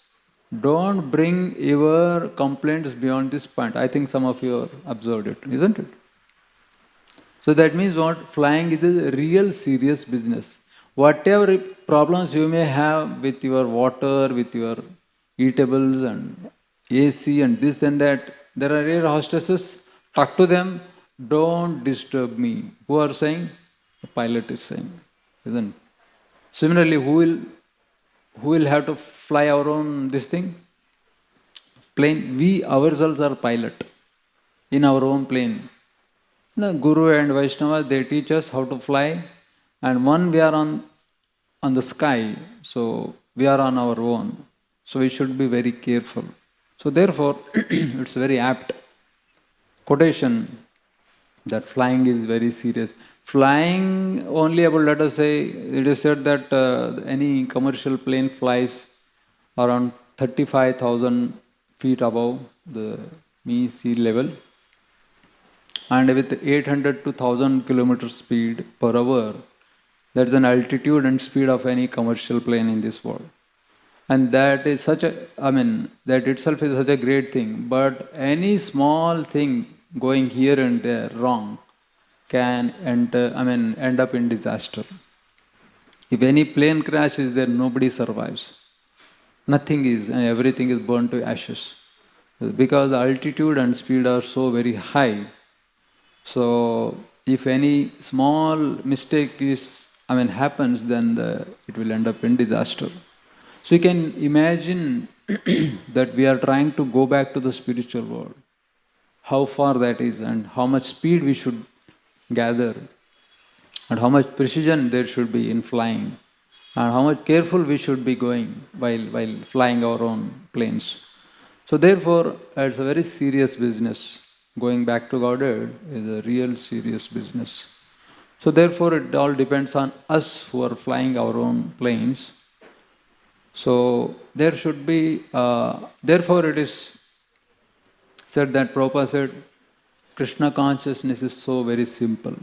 Don't bring your complaints beyond this point. I think some of you have observed it, isn't it? So that means what? Flying is a real serious business. Whatever problems you may have with your water, with your eatables and AC and this and that, there are air hostesses, talk to them, don't disturb me. Who are saying? The pilot is saying, isn't it? Similarly, who will have to fly our own this thing? Plane. We ourselves are pilot in our own plane. The Guru and Vaishnava, they teach us how to fly, and one we are on the sky, so we are on our own. So we should be very careful. So therefore, it's very apt quotation that flying is very serious. Flying only about, let us say, it is said that any commercial plane flies around 35,000 feet above the sea level, and with 800 to 1000 kilometers speed per hour, that's an altitude and speed of any commercial plane in this world. And that is such a, that itself is such a great thing. But any small thing going here and there wrong can end up in disaster. If any plane crash is there, nobody survives. Nothing is, and everything is burned to ashes. Because the altitude and speed are so very high. So if any small mistake happens, then it will end up in disaster. So you can imagine that we are trying to go back to the spiritual world. How far that is, and how much speed we should gather, and how much precision there should be in flying, and how much careful we should be going while flying our own planes. So therefore, it's a very serious business. Going back to Godhead is a real serious business. So therefore, it all depends on us who are flying our own planes. So there should be, therefore it is said that Prabhupada said, Krishna consciousness is so very simple.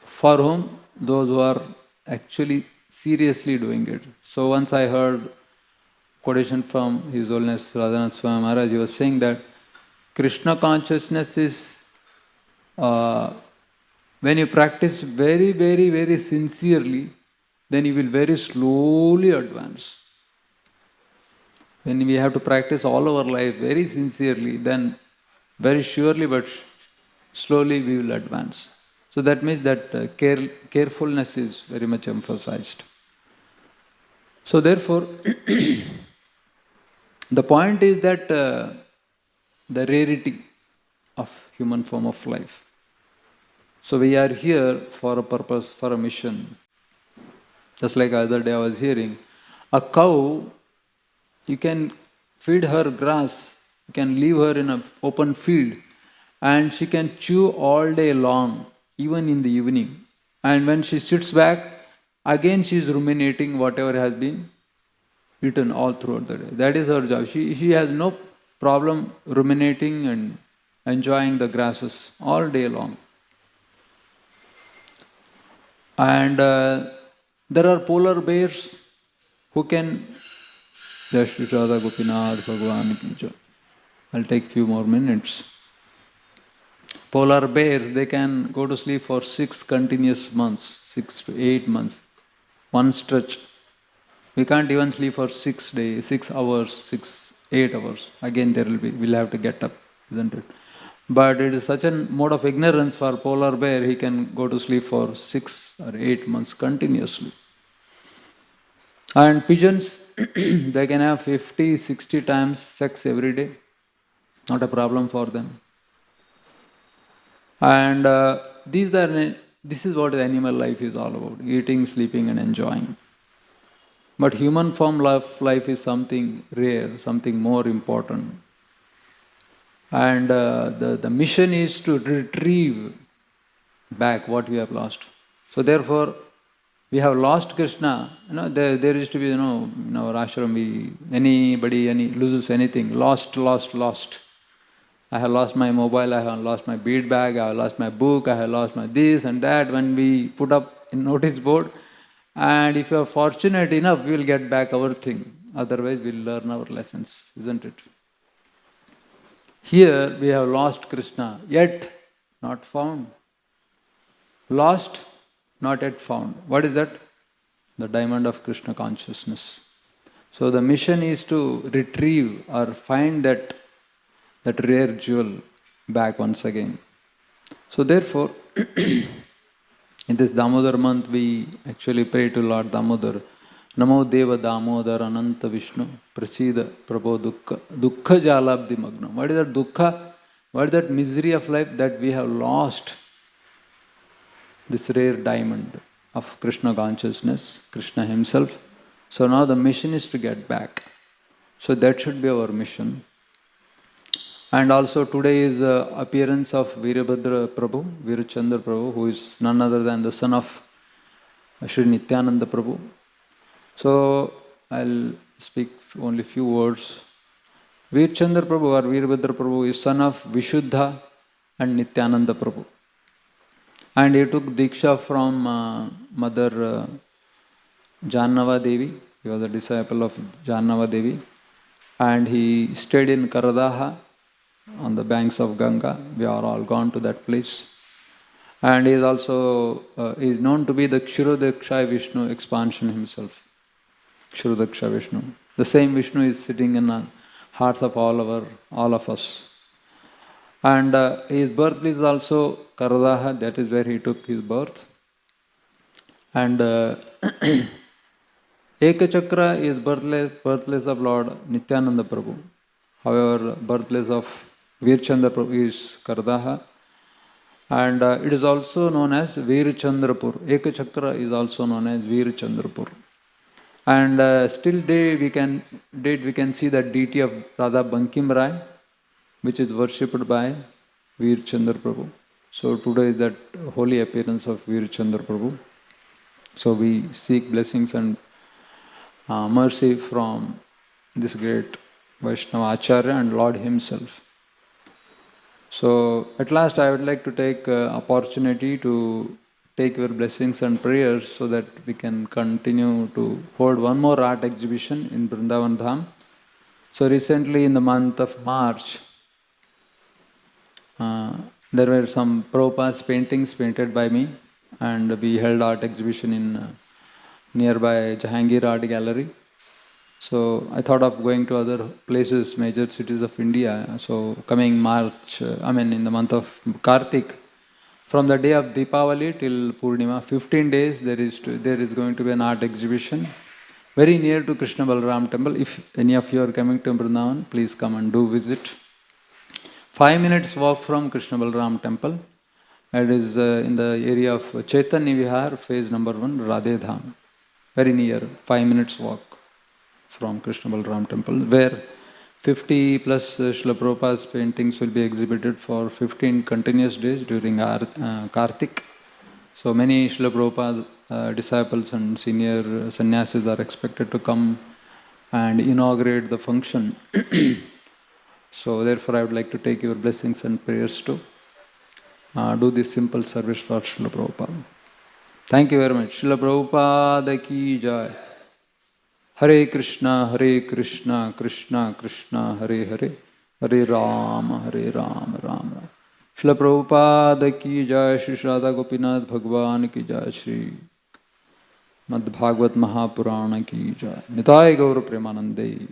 For whom? Those who are actually seriously doing it. So once I heard quotation from His Holiness Radha Swami Maharaj, he was saying that Krishna consciousness is, when you practice very, very, very sincerely, then you will very slowly advance. When we have to practice all our life very sincerely, then very surely but slowly we will advance. So that means that carefulness is very much emphasized. So therefore, the point is that the rarity of human form of life. So we are here for a purpose, for a mission. Just like the other day I was hearing, a cow, you can feed her grass, you can leave her in an open field, and she can chew all day long, even in the evening. And when she sits back, again she is ruminating whatever has been eaten all throughout the day. That is her job. She has no problem ruminating and enjoying the grasses all day long. And there are polar bears who can, Radha Gopinath Bhagwan ki jai. I'll take few more minutes. Polar bears, they can go to sleep for 6 continuous months, 6 to 8 months, one stretch. We can't even sleep for 6 days, 6 hours, 6 8 hours. Again we'll have to get up, isn't it? But it is such a mode of ignorance for polar bear, he can go to sleep for 6 or 8 months continuously. And pigeons, they can have 50, 60 times sex every day. Not a problem for them. And this is what animal life is all about, eating, sleeping and enjoying. But human form life is something rare, something more important. And the mission is to retrieve back what we have lost. So therefore, we have lost Krishna. There used to be, in our ashram, anybody loses anything, lost. I have lost my mobile, I have lost my bead bag, I have lost my book, I have lost my this and that. When we put up in notice board, and if you are fortunate enough, we will get back our thing. Otherwise, we will learn our lessons, isn't it? Here we have lost Krishna, yet not found. Lost, not yet found. What is that? The diamond of Krishna consciousness. So the mission is to retrieve or find that rare jewel back once again. So therefore, in this Damodar month, we actually pray to Lord Damodar. Namo Deva Damodar Ananta Vishnu Prasida Prabho Dukkha Jalabdi Magnam. What is that dukkha? What is that misery of life? That we have lost this rare diamond of Krishna consciousness, Krishna himself. So now the mission is to get back. So that should be our mission. And also today is the appearance of Virabhadra Prabhu, Virachandra Prabhu, who is none other than the son of Sri Nityananda Prabhu. So I'll speak only few words. Virachandra Prabhu or Virabhadra Prabhu is son of Vishuddha and Nityananda Prabhu. And he took Diksha from Mother Jannava Devi. He was a disciple of Jannava Devi. And he stayed in Karadaha on the banks of Ganga. We are all gone to that place. And he is also is known to be the Kshirodaksha Vishnu expansion himself. Kshirodaksha Vishnu. The same Vishnu is sitting in the hearts of all of us. And his birthplace is also Karadaha, that is where he took his birth. And Ekachakra is birthplace of Lord Nityananda Prabhu. However, birthplace of Virchandra Prabhu is Karadaha. And it is also known as Virchandrapur. Ekachakra is also known as Virchandrapur. And still we can see the deity of Radha Bankim Rai, which is worshipped by Virchandra Prabhu. So today is that holy appearance of Virchandra Prabhu. So we seek blessings and mercy from this great Vaishnava Acharya and Lord himself. So at last I would like to take opportunity to take your blessings and prayers so that we can continue to hold one more art exhibition in Vrindavan Dham. So recently in the month of March, there were some Prabhupada's paintings painted by me, and we held art exhibition in nearby Jahangir Art Gallery. So I thought of going to other places, major cities of India. So coming March, in the month of Kartik, from the day of Deepavali till Purnima, 15 days there is going to be an art exhibition very near to Krishna Balram temple. If any of you are coming to Vrindavan, please come and do visit. 5 minutes walk from Krishna Balram temple. It is in the area of Chaitanya Vihar, phase number 1, Radhe Dham. Very near, 5 minutes walk from Krishna Balram temple, where 50 plus Srila Prabhupada's paintings will be exhibited for 15 continuous days during Kartik. So many Srila Prabhupada disciples and senior sannyasis are expected to come and inaugurate the function. So therefore I would like to take your blessings and prayers to do this simple service for Srila Prabhupada. Thank you very much. Srila Prabhupada ki jai. Hare Krishna, Krishna Krishna, Hare Hare, Hare Rama, Rama Rama. Srila Prabhupada ki jai, Shri Radha Gopinath Bhagwan ki jai, Shri Mad Bhagavat Mahapurana ki jai. Nitai Gaura Premanande.